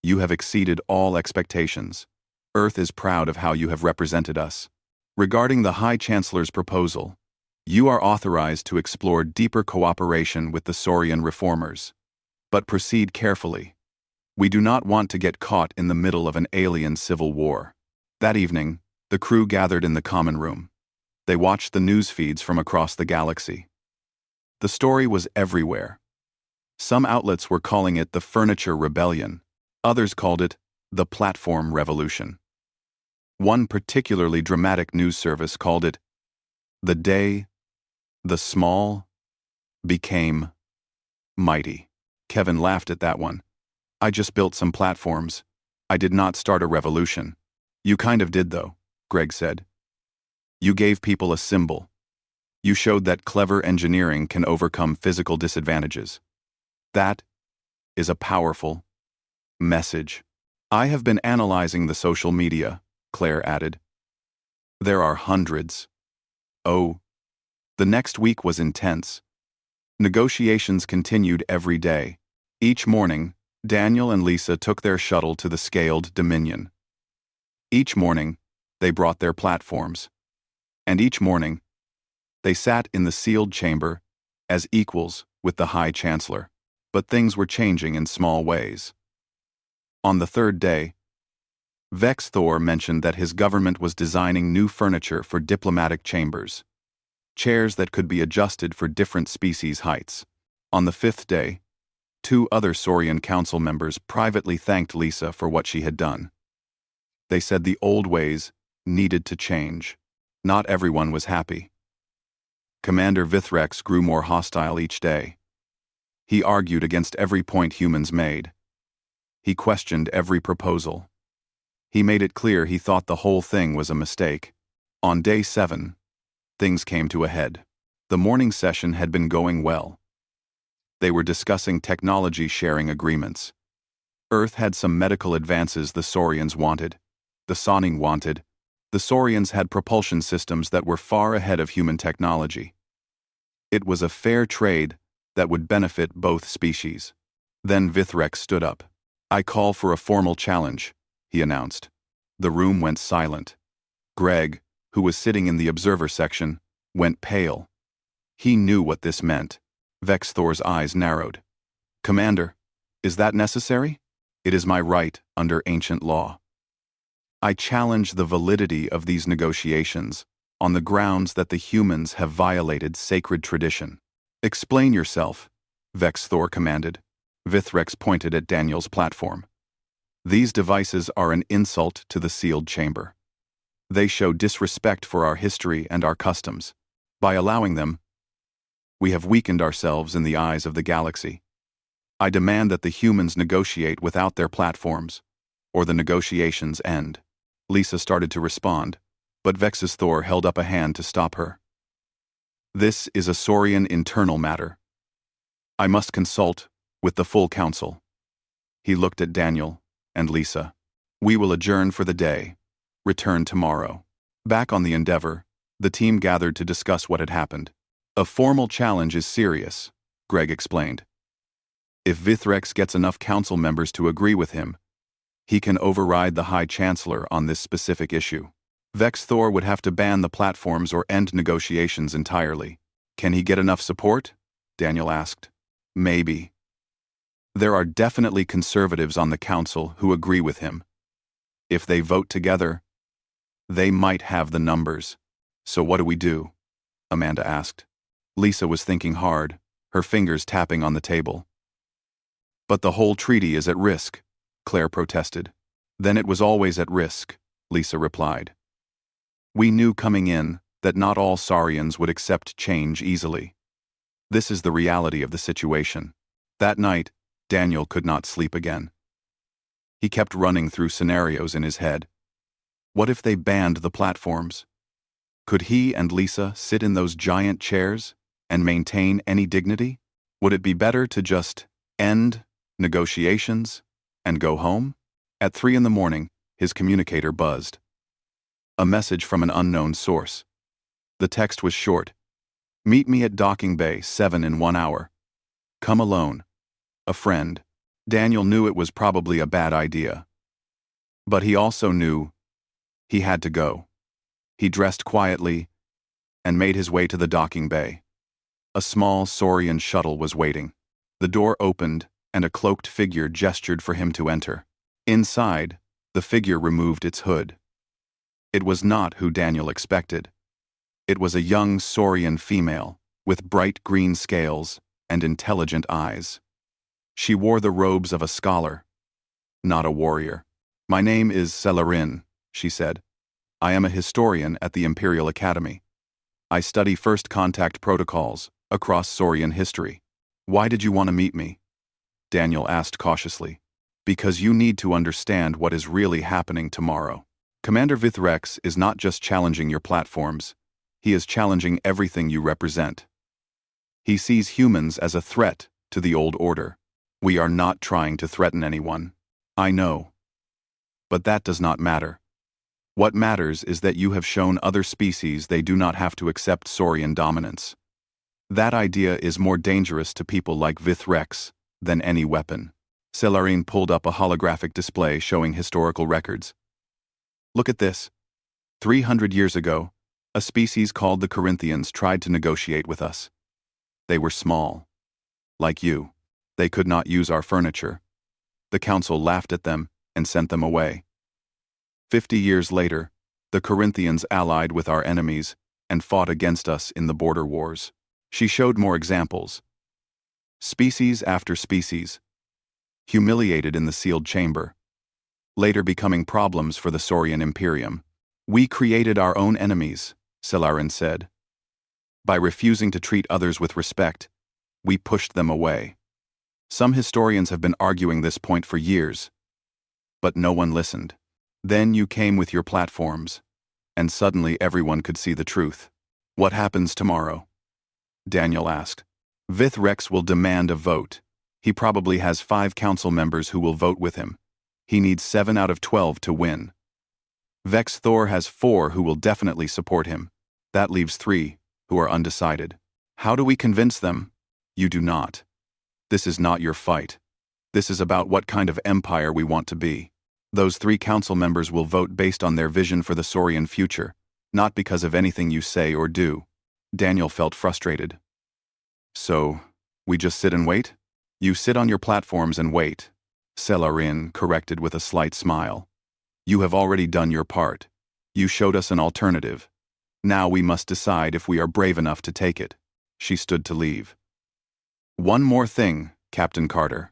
Speaker 1: you have exceeded all expectations. Earth is proud of how you have represented us. Regarding the High Chancellor's proposal, you are authorized to explore deeper cooperation with the Saurian reformers. But proceed carefully. We do not want to get caught in the middle of an alien civil war. That evening, the crew gathered in the common room. They watched the news feeds from across the galaxy. The story was everywhere. Some outlets were calling it the Furniture Rebellion. Others called it the Platform Revolution. One particularly dramatic news service called it the day the small became mighty. Kevin laughed at that one. I just built some platforms. I did not start a revolution. You kind of did though, Greg said. You gave people a symbol. You showed that clever engineering can overcome physical disadvantages. That is a powerful message. I have been analyzing the social media, Claire added. There are hundreds. Oh. The next week was intense. Negotiations continued every day. Each morning, Daniel and Lisa took their shuttle to the scaled Dominion. Each morning, they brought their platforms. And each morning, they sat in the sealed chamber as equals with the High Chancellor. But things were changing in small ways. On the third day, Vexthor mentioned that his government was designing new furniture for diplomatic chambers, chairs that could be adjusted for different species' heights. On the 5th day, 2 other Saurian council members privately thanked Lisa for what she had done. They said the old ways needed to change. Not everyone was happy. Commander Vithrex grew more hostile each day. He argued against every point humans made. He questioned every proposal. He made it clear he thought the whole thing was a mistake. On day 7, things came to a head. The morning session had been going well. They were discussing technology sharing agreements. Earth had some medical advances the Saurians wanted. The Sonning wanted. The Saurians had propulsion systems that were far ahead of human technology. It was a fair trade that would benefit both species. Then Vithrex stood up. I call for a formal challenge, he announced. The room went silent. Greg, who was sitting in the observer section, went pale. He knew what this meant. Vexthor's eyes narrowed. Commander, is that necessary? It is my right under ancient law. I challenge the validity of these negotiations on the grounds that the humans have violated sacred tradition. Explain yourself, Vexthor commanded. Vithrex pointed at Daniel's platform. These devices are an insult to the sealed chamber. They show disrespect for our history and our customs. By allowing them, we have weakened ourselves in the eyes of the galaxy. I demand that the humans negotiate without their platforms, or the negotiations end. Lisa started to respond, but Vex's Thor held up a hand to stop her. This is a Saurian internal matter. I must consult with the full council. He looked at Daniel and Lisa. We will adjourn for the day. Return tomorrow. Back on the Endeavor, the team gathered to discuss what had happened. A formal challenge is serious, Greg explained. If Vithrex gets enough council members to agree with him, he can override the High Chancellor on this specific issue. Vex Thor would have to ban the platforms or end negotiations entirely. Can he get enough support? Daniel asked. Maybe. There are definitely conservatives on the council who agree with him. If they vote together, they might have the numbers. So what do we do? Amanda asked. Lisa was thinking hard, her fingers tapping on the table. But the whole treaty is at risk, Claire protested. Then it was always at risk, Lisa replied. We knew coming in that not all Saurians would accept change easily. This is the reality of the situation. That night, Daniel could not sleep again. He kept running through scenarios in his head. What if they banned the platforms? Could he and Lisa sit in those giant chairs and maintain any dignity? Would it be better to just end negotiations and go home? At 3 a.m, his communicator buzzed. A message from an unknown source. The text was short. Meet me at Docking Bay 7 in 1 hour. Come alone. A friend. Daniel knew it was probably a bad idea. But he also knew he had to go. He dressed quietly and made his way to the docking bay. A small Saurian shuttle was waiting. The door opened and a cloaked figure gestured for him to enter. Inside, the figure removed its hood. It was not who Daniel expected. It was a young Saurian female with bright green scales and intelligent eyes. She wore the robes of a scholar, not a warrior. My name is Celarin, she said. I am a historian at the Imperial Academy. I study first contact protocols across Saurian history. Why did you want to meet me? Daniel asked cautiously. Because you need to understand what is really happening tomorrow. Commander Vithrex is not just challenging your platforms, he is challenging everything you represent. He sees humans as a threat to the old order. We are not trying to threaten anyone. I know. But that does not matter. What matters is that you have shown other species they do not have to accept Saurian dominance. That idea is more dangerous to people like Vithrex than any weapon. Celarin pulled up a holographic display showing historical records. Look at this. 300 years ago, a species called the Corinthians tried to negotiate with us. They were small. Like you. They could not use our furniture. The council laughed at them and sent them away. 50 years later, the Corinthians allied with our enemies and fought against us in the border wars. She showed more examples. Species after species. Humiliated in the sealed chamber. Later becoming problems for the Saurian Imperium. We created our own enemies, Celarin said. By refusing to treat others with respect, we pushed them away. Some historians have been arguing this point for years, but no one listened. Then you came with your platforms, and suddenly everyone could see the truth. What happens tomorrow? Daniel asked. Vithrex will demand a vote. He probably has 5 council members who will vote with him. He needs 7 out of 12 to win. Vex Thor has 4 who will definitely support him. That leaves 3 who are undecided. How do we convince them? You do not. This is not your fight. This is about what kind of empire we want to be. Those 3 council members will vote based on their vision for the Saurian future, not because of anything you say or do. Daniel felt frustrated. So, we just sit and wait? You sit on your platforms and wait, Celarin corrected with a slight smile. You have already done your part. You showed us an alternative. Now we must decide if we are brave enough to take it. She stood to leave. One more thing, Captain Carter.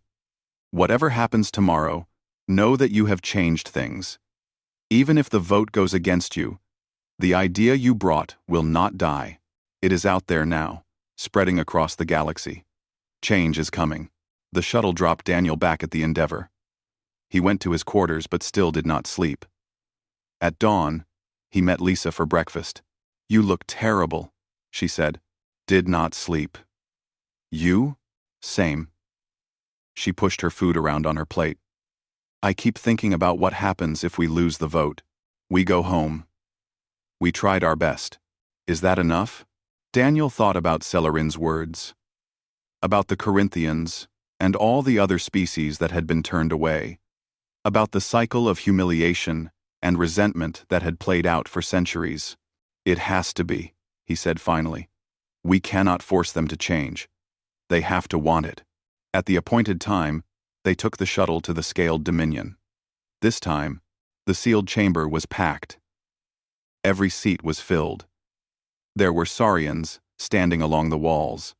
Speaker 1: Whatever happens tomorrow, know that you have changed things. Even if the vote goes against you, the idea you brought will not die. It is out there now, spreading across the galaxy. Change is coming. The shuttle dropped Daniel back at the Endeavor. He went to his quarters but still did not sleep. At dawn, he met Lisa for breakfast. You look terrible, she said. Did not sleep. You? Same. She pushed her food around on her plate. I keep thinking about what happens if we lose the vote. We go home. We tried our best. Is that enough? Daniel thought about Celerin's words. About the Corinthians, and all the other species that had been turned away. About the cycle of humiliation and resentment that had played out for centuries. It has to be, he said finally. We cannot force them to change. They have to want it. At the appointed time, they took the shuttle to the scaled Dominion. This time, the sealed chamber was packed. Every seat was filled. There were Saurians standing along the walls.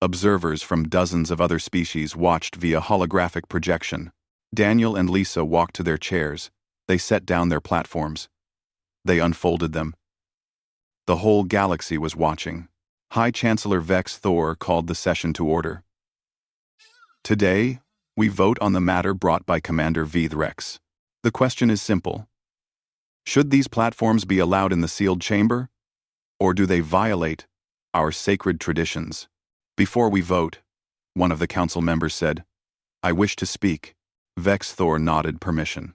Speaker 1: Observers from dozens of other species watched via holographic projection. Daniel and Lisa walked to their chairs. They set down their platforms. They unfolded them. The whole galaxy was watching. High Chancellor Vex Thor called the session to order. Today, we vote on the matter brought by Commander Vthrex. The question is simple. Should these platforms be allowed in the sealed chamber? Or do they violate our sacred traditions? Before we vote, one of the council members said, I wish to speak. Vex Thor nodded permission.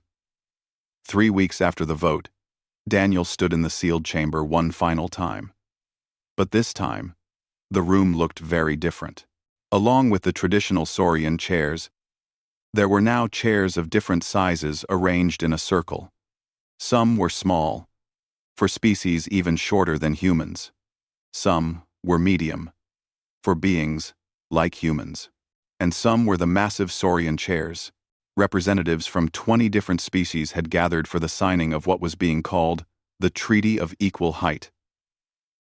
Speaker 1: 3 weeks after the vote, Daniel stood in the sealed chamber one final time. But this time, the room looked very different. Along with the traditional Saurian chairs, there were now chairs of different sizes arranged in a circle. Some were small, for species even shorter than humans. Some were medium, for beings like humans. And some were the massive Saurian chairs. Representatives from 20 different species had gathered for the signing of what was being called the Treaty of Equal Height.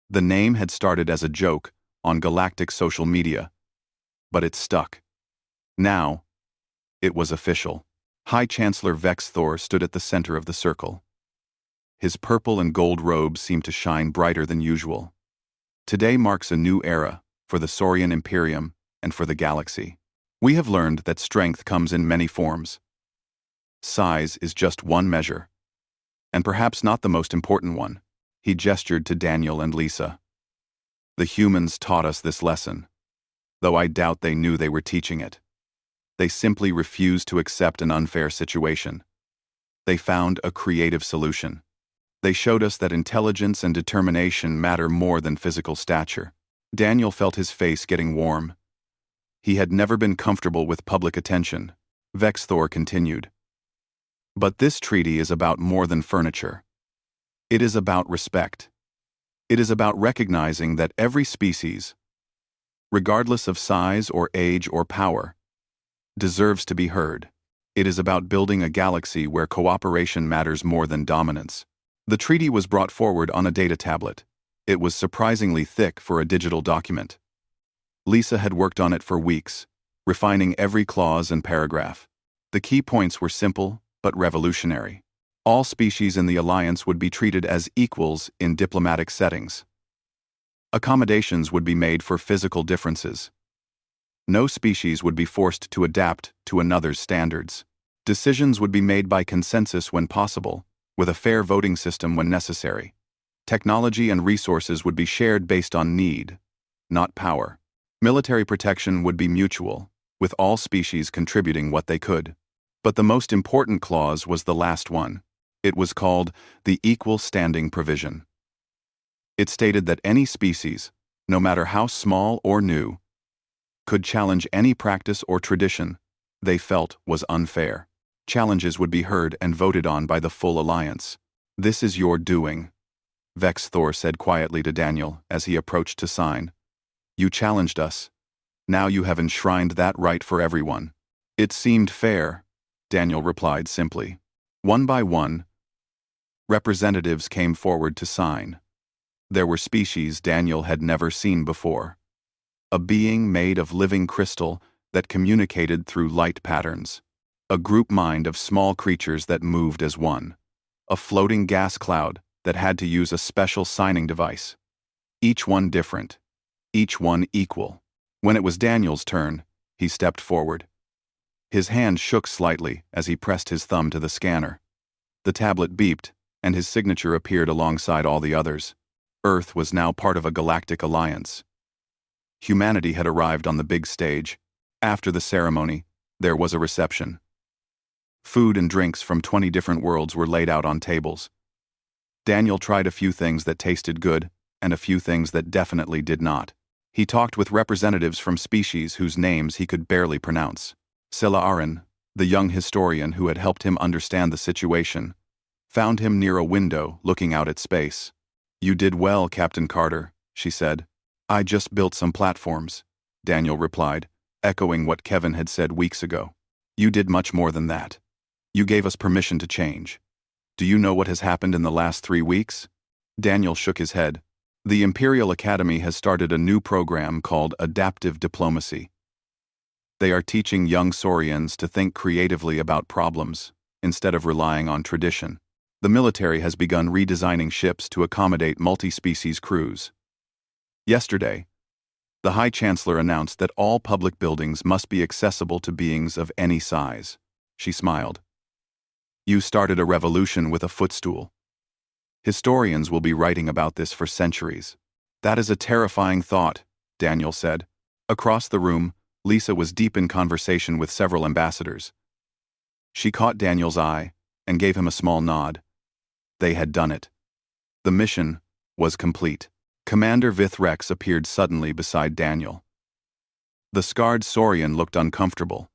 Speaker 1: The name had started as a joke on galactic social media, but it stuck. Now, it was official. High Chancellor Vex Thor stood at the center of the circle. His purple and gold robe seemed to shine brighter than usual. Today marks a new era for the Saurian Imperium and for the galaxy. We have learned that strength comes in many forms. Size is just one measure, and perhaps not the most important one. He gestured to Daniel and Lisa. The humans taught us this lesson, though I doubt they knew they were teaching it. They simply refused to accept an unfair situation. They found a creative solution. They showed us that intelligence and determination matter more than physical stature. Daniel felt his face getting warm. He had never been comfortable with public attention. Vex Thor continued. But this treaty is about more than furniture. It is about respect. It is about recognizing that every species, regardless of size or age or power, deserves to be heard. It is about building a galaxy where cooperation matters more than dominance. The treaty was brought forward on a data tablet. It was surprisingly thick for a digital document. Lisa had worked on it for weeks, refining every clause and paragraph. The key points were simple but revolutionary. All species in the alliance would be treated as equals in diplomatic settings. Accommodations would be made for physical differences. No species would be forced to adapt to another's standards. Decisions would be made by consensus when possible, with a fair voting system when necessary. Technology and resources would be shared based on need, not power. Military protection would be mutual, with all species contributing what they could. But the most important clause was the last one. It was called the Equal Standing Provision. It stated that any species, no matter how small or new, could challenge any practice or tradition they felt was unfair. Challenges would be heard and voted on by the full alliance. This is your doing, Vex Thor said quietly to Daniel as he approached to sign. You challenged us. Now you have enshrined that right for everyone. It seemed fair, Daniel replied simply. One by one, representatives came forward to sign. There were species Daniel had never seen before. A being made of living crystal that communicated through light patterns. A group mind of small creatures that moved as one. A floating gas cloud that had to use a special signing device. Each one different. Each one equal. When it was Daniel's turn, he stepped forward. His hand shook slightly as he pressed his thumb to the scanner. The tablet beeped, and his signature appeared alongside all the others. Earth was now part of a galactic alliance. Humanity had arrived on the big stage. After the ceremony, there was a reception. Food and drinks from 20 different worlds were laid out on tables. Daniel tried a few things that tasted good, and a few things that definitely did not. He talked with representatives from species whose names he could barely pronounce. Scylla Aren, the young historian who had helped him understand the situation, found him near a window looking out at space. "You did well, Captain Carter," she said. "I just built some platforms," Daniel replied, echoing what Kevin had said weeks ago. "You did much more than that. You gave us permission to change. Do you know what has happened in the last 3 weeks?" Daniel shook his head. The Imperial Academy has started a new program called Adaptive Diplomacy. They are teaching young Saurians to think creatively about problems, instead of relying on tradition. The military has begun redesigning ships to accommodate multi-species crews. Yesterday, the High Chancellor announced that all public buildings must be accessible to beings of any size. She smiled. "You started a revolution with a footstool. Historians will be writing about this for centuries." "That is a terrifying thought," Daniel said. Across the room, Lisa was deep in conversation with several ambassadors. She caught Daniel's eye and gave him a small nod. They had done it. The mission was complete. Commander Vith Rex appeared suddenly beside Daniel. The scarred Saurian looked uncomfortable,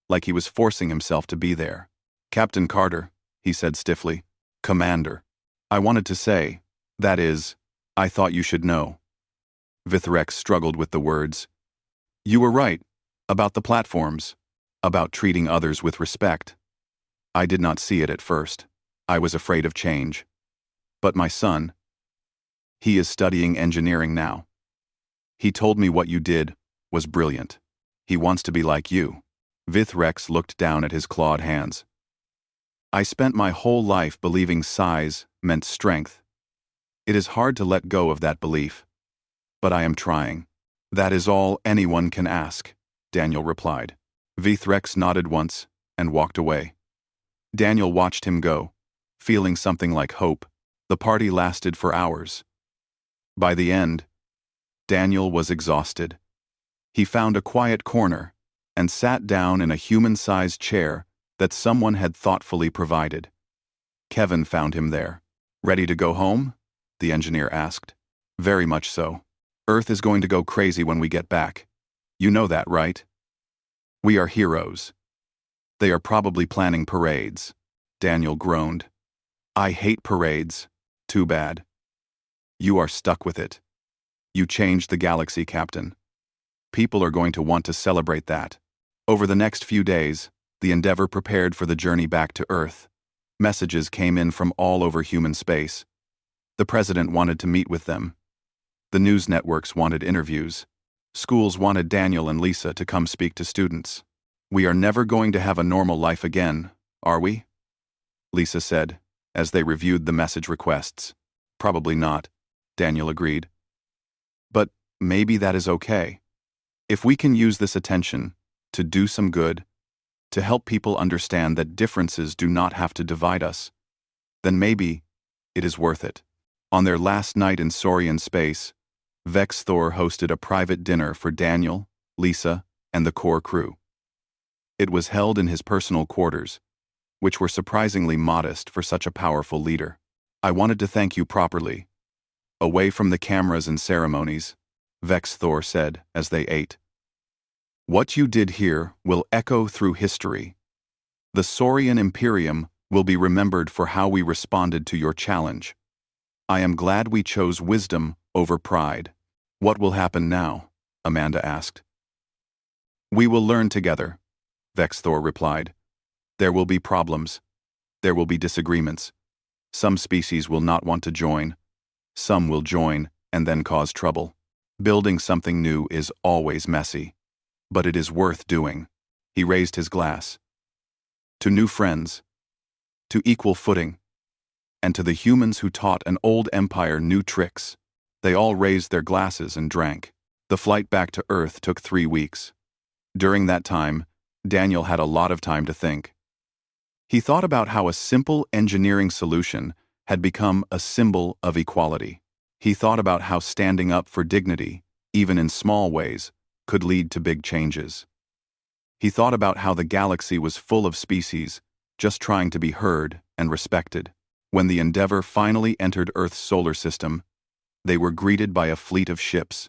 Speaker 1: like he was forcing himself to be there. "Captain Carter," he said stiffly. "Commander. I wanted to say, that is, I thought you should know." Vithrex struggled with the words. "You were right, about the platforms, about treating others with respect. I did not see it at first. I was afraid of change. But my son, he is studying engineering now. He told me what you did was brilliant. He wants to be like you." Vithrex looked down at his clawed hands. "I spent my whole life believing size meant strength. It is hard to let go of that belief. But I am trying. That is all anyone can ask," Daniel replied. Vithrex nodded once and walked away. Daniel watched him go, feeling something like hope. The party lasted for hours. By the end, Daniel was exhausted. He found a quiet corner and sat down in a human-sized chair that someone had thoughtfully provided. Kevin found him there. "Ready to go home?" the engineer asked. "Very much so. Earth is going to go crazy when we get back. You know that, right? We are heroes. They are probably planning parades." Daniel groaned. "I hate parades. Too bad. You are stuck with it. You changed the galaxy, Captain. People are going to want to celebrate that." Over the next few days, the Endeavor prepared for the journey back to Earth. Messages came in from all over human space. The president wanted to meet with them. The news networks wanted interviews. Schools wanted Daniel and Lisa to come speak to students. "We are never going to have a normal life again, are we?" Lisa said, as they reviewed the message requests. "Probably not," Daniel agreed. "But maybe that is okay. If we can use this attention to do some good, to help people understand that differences do not have to divide us, then maybe it is worth it." On their last night in Saurian space, Vex Thor hosted a private dinner for Daniel, Lisa, and the core crew. It was held in his personal quarters, which were surprisingly modest for such a powerful leader. "I wanted to thank you properly, away from the cameras and ceremonies," Vex Thor said as they ate. "What you did here will echo through history. The Saurian Imperium will be remembered for how we responded to your challenge. I am glad we chose wisdom over pride." "What will happen now?" Amanda asked. "We will learn together," Vex Thor replied. "There will be problems. There will be disagreements. Some species will not want to join. Some will join and then cause trouble. Building something new is always messy. But it is worth doing." He raised his glass. "To new friends. To equal footing. And to the humans who taught an old empire new tricks." They all raised their glasses and drank. The flight back to Earth took 3 weeks. During that time, Daniel had a lot of time to think. He thought about how a simple engineering solution had become a symbol of equality. He thought about how standing up for dignity, even in small ways, could lead to big changes. He thought about how the galaxy was full of species, just trying to be heard and respected. When the Endeavour finally entered Earth's solar system, they were greeted by a fleet of ships,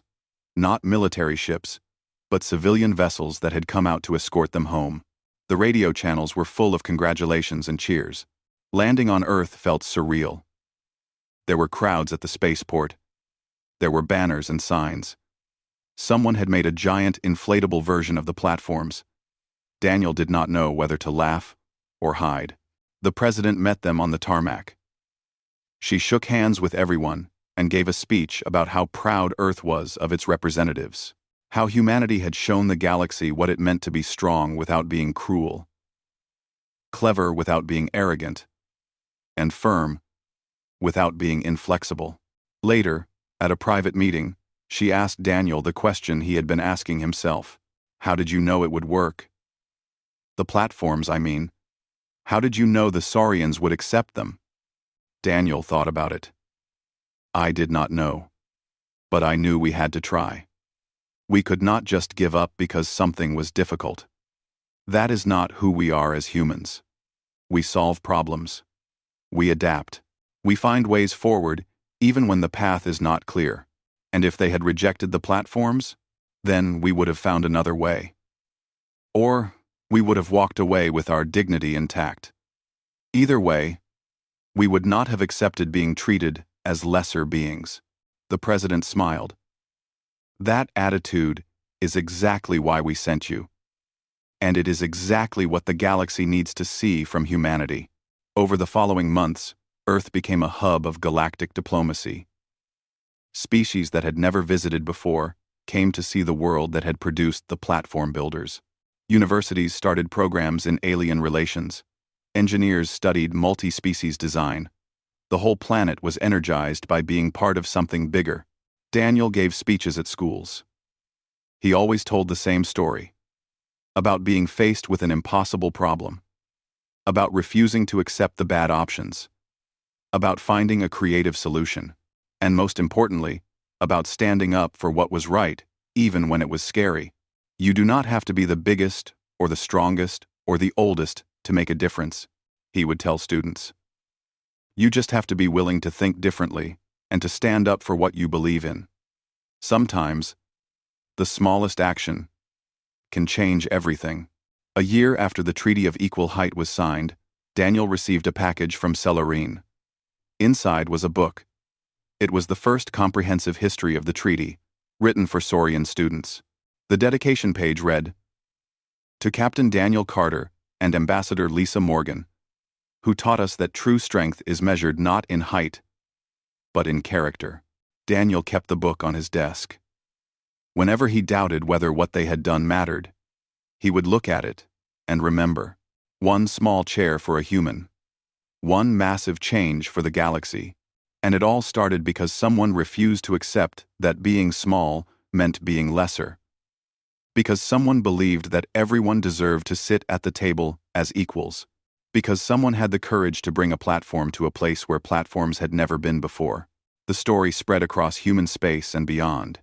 Speaker 1: not military ships, but civilian vessels that had come out to escort them home. The radio channels were full of congratulations and cheers. Landing on Earth felt surreal. There were crowds at the spaceport. There were banners and signs. Someone had made a giant inflatable version of the platforms. Daniel did not know whether to laugh or hide. The president met them on the tarmac. She shook hands with everyone and gave a speech about how proud Earth was of its representatives, how humanity had shown the galaxy what it meant to be strong without being cruel, clever without being arrogant, and firm without being inflexible. Later, at a private meeting, she asked Daniel the question he had been asking himself. How did you know it would work? The platforms, I mean. How did you know the Saurians would accept them? Daniel thought about it. I did not know. But I knew we had to try. We could not just give up because something was difficult. That is not who we are as humans. We solve problems. We adapt. We find ways forward even when the path is not clear. And if they had rejected the platforms, then we would have found another way. Or we would have walked away with our dignity intact. Either way, we would not have accepted being treated as lesser beings. The president smiled. That attitude is exactly why we sent you. And it is exactly what the galaxy needs to see from humanity. Over the following months, Earth became a hub of galactic diplomacy. Species that had never visited before came to see the world that had produced the platform builders. Universities started programs in alien relations. Engineers studied multi-species design. The whole planet was energized by being part of something bigger. Daniel gave speeches at schools. He always told the same story. About being faced with an impossible problem. About refusing to accept the bad options. About finding a creative solution. And most importantly, about standing up for what was right, even when it was scary. You do not have to be the biggest, or the strongest, or the oldest to make a difference, he would tell students. You just have to be willing to think differently and to stand up for what you believe in. Sometimes, the smallest action can change everything. A year after the Treaty of Equal Height was signed, Daniel received a package from Celerine. Inside was a book. It was the first comprehensive history of the treaty, written for Saurian students. The dedication page read, "To Captain Daniel Carter and Ambassador Lisa Morgan, who taught us that true strength is measured not in height, but in character." Daniel kept the book on his desk. Whenever he doubted whether what they had done mattered, he would look at it and remember. One small chair for a human. One massive change for the galaxy. And it all started because someone refused to accept that being small meant being lesser. Because someone believed that everyone deserved to sit at the table as equals. Because someone had the courage to bring a platform to a place where platforms had never been before. The story spread across human space and beyond.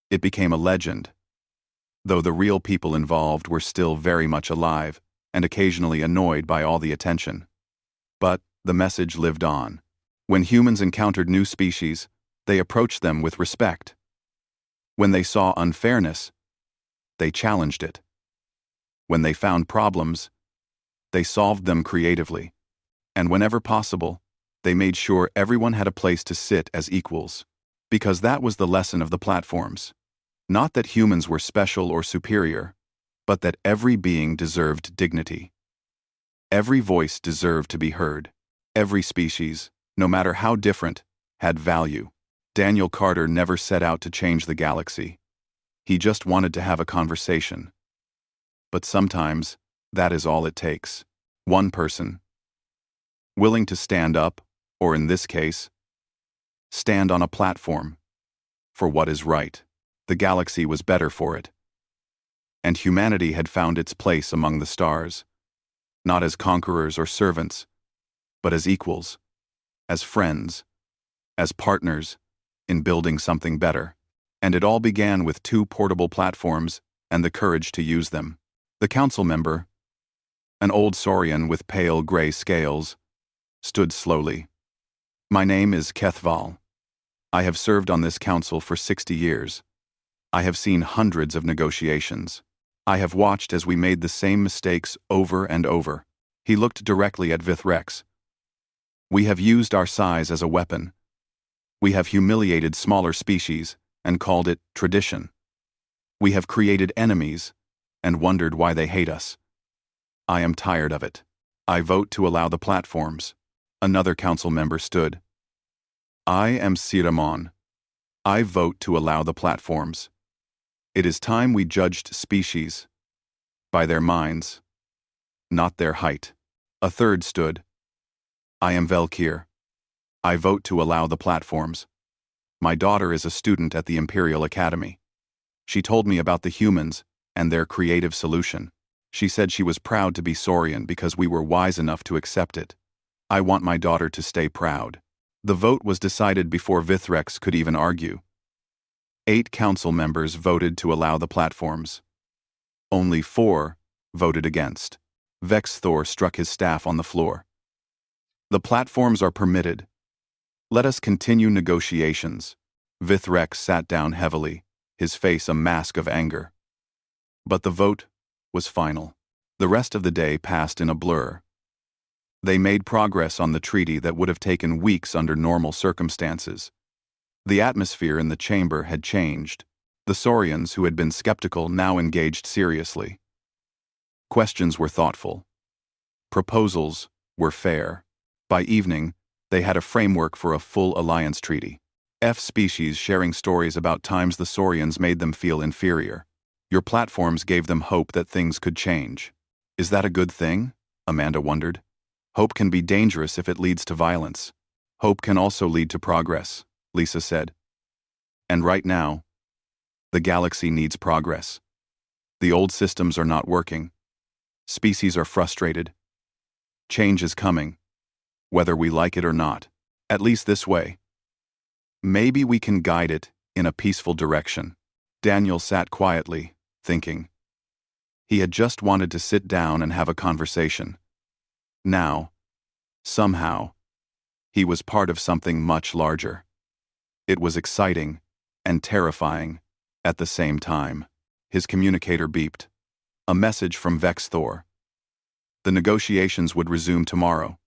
Speaker 1: It became a legend, though the real people involved were still very much alive and occasionally annoyed by all the attention. But the message lived on. When humans encountered new species, they approached them with respect. When they saw unfairness, they challenged it. When they found problems, they solved them creatively. And whenever possible, they made sure everyone had a place to sit as equals. Because that was the lesson of the platforms. Not that humans were special or superior, but that every being deserved dignity. Every voice deserved to be heard. Every species, no matter how different, had value. Daniel Carter never set out to change the galaxy. He just wanted to have a conversation. But sometimes, that is all it takes. One person. Willing to stand up, or in this case, stand on a platform. For what is right. The galaxy was better for it. And humanity had found its place among the stars. Not as conquerors or servants, but as equals. As friends, as partners, in building something better. And it all began with 2 portable platforms and the courage to use them. The council member, an old saurian with pale gray scales, stood slowly. "My name is Kethval. I have served on this council for 60 years. I have seen hundreds of negotiations. I have watched as we made the same mistakes over and over." He looked directly at Vithrex. "We have used our size as a weapon. We have humiliated smaller species and called it tradition. We have created enemies and wondered why they hate us. I am tired of it. I vote to allow the platforms." Another council member stood. "I am Siramon. I vote to allow the platforms. It is time we judged species by their minds, not their height." A third stood. "I am Velkir. I vote to allow the platforms. My daughter is a student at the Imperial Academy. She told me about the humans and their creative solution. She said she was proud to be Saurian because we were wise enough to accept it. I want my daughter to stay proud." The vote was decided before Vithrex could even argue. 8 council members voted to allow the platforms. Only 4 voted against. Vexthor struck his staff on the floor. "The platforms are permitted. Let us continue negotiations." Vithrex sat down heavily, his face a mask of anger. But the vote was final. The rest of the day passed in a blur. They made progress on the treaty that would have taken weeks under normal circumstances. The atmosphere in the chamber had changed. The Saurians who had been skeptical now engaged seriously. Questions were thoughtful. Proposals were fair. By evening, they had a framework for a full alliance treaty. F species sharing stories about times the Saurians made them feel inferior. Your platforms gave them hope that things could change. Is that a good thing? Amanda wondered. Hope can be dangerous if it leads to violence. Hope can also lead to progress, Lisa said. And right now, the galaxy needs progress. The old systems are not working. Species are frustrated. Change is coming, whether we like it or not, at least this way. Maybe we can guide it in a peaceful direction. Daniel sat quietly, thinking. He had just wanted to sit down and have a conversation. Now, somehow, he was part of something much larger. It was exciting and terrifying at the same time. His communicator beeped. A message from Vexthor. The negotiations would resume tomorrow.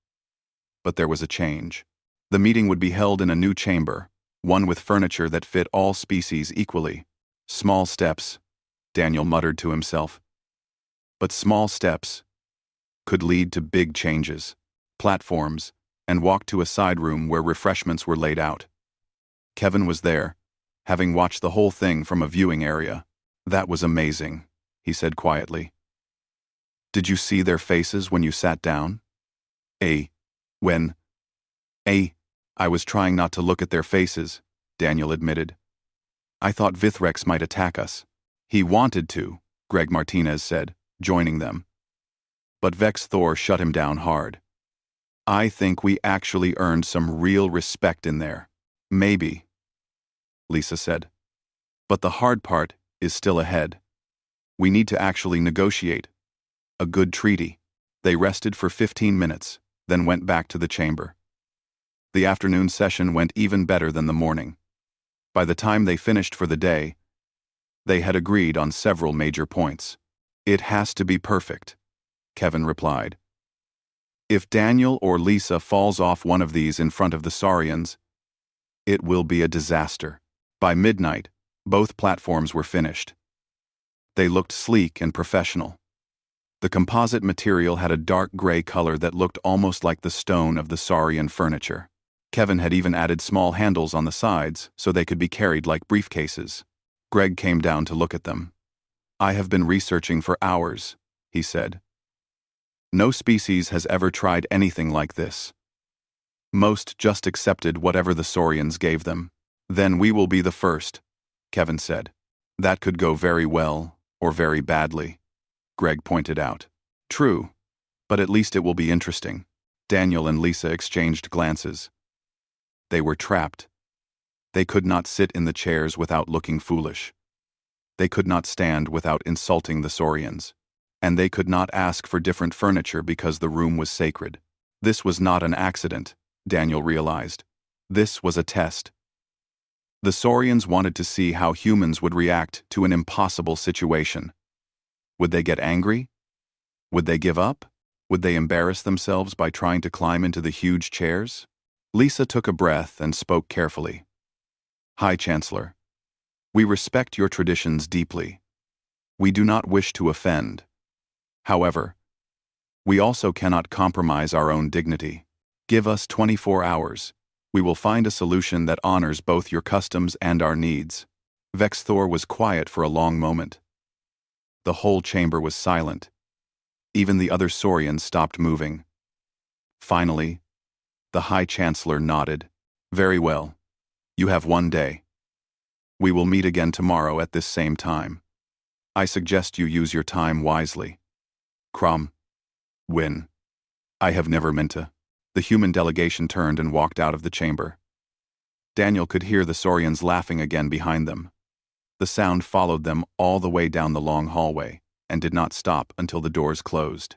Speaker 1: But there was a change. The meeting would be held in a new chamber, one with furniture that fit all species equally. Small steps, Daniel muttered to himself. But small steps could lead to big changes. Platforms, and walked to a side room where refreshments were laid out. Kevin was there, having watched the whole thing from a viewing area. That was amazing, he said quietly. Did you see their faces when you sat down? I was trying not to look at their faces, Daniel admitted. I thought Vithrex might attack us. He wanted to, Greg Martinez said, joining them. But Vexthor shut him down hard. I think we actually earned some real respect in there. Maybe, Lisa said. But the hard part is still ahead. We need to actually negotiate. A good treaty. They rested for 15 minutes, then went back to the chamber. The afternoon session went even better than the morning. By the time they finished for the day, they had agreed on several major points. It has to be perfect, Kevin replied. If Daniel or Lisa falls off one of these in front of the Saurians, it will be a disaster. By midnight, both platforms were finished. They looked sleek and professional. The composite material had a dark gray color that looked almost like the stone of the Saurian furniture. Kevin had even added small handles on the sides so they could be carried like briefcases. Greg came down to look at them. I have been researching for hours, he said. No species has ever tried anything like this. Most just accepted whatever the Saurians gave them. Then we will be the first, Kevin said. That could go very well or very badly, Greg pointed out. True, but at least it will be interesting. Daniel and Lisa exchanged glances. They were trapped. They could not sit in the chairs without looking foolish. They could not stand without insulting the Saurians. And they could not ask for different furniture because the room was sacred. This was not an accident, Daniel realized. This was a test. The Saurians wanted to see how humans would react to an impossible situation. Would they get angry? Would they give up? Would they embarrass themselves by trying to climb into the huge chairs? Lisa took a breath and spoke carefully. High Chancellor, we respect your traditions deeply. We do not wish to offend. However, we also cannot compromise our own dignity. Give us 24 hours. We will find a solution that honors both your customs and our needs. Vexthor was quiet for a long moment. The whole chamber was silent. Even the other Saurians stopped moving. Finally, the High Chancellor nodded. Very well. You have 1 day. We will meet again tomorrow at this same time. I suggest you use your time wisely. Crom. Win. I have never meant to. The human delegation turned and walked out of the chamber. Daniel could hear the Saurians laughing again behind them. The sound followed them all the way down the long hallway and did not stop until the doors closed.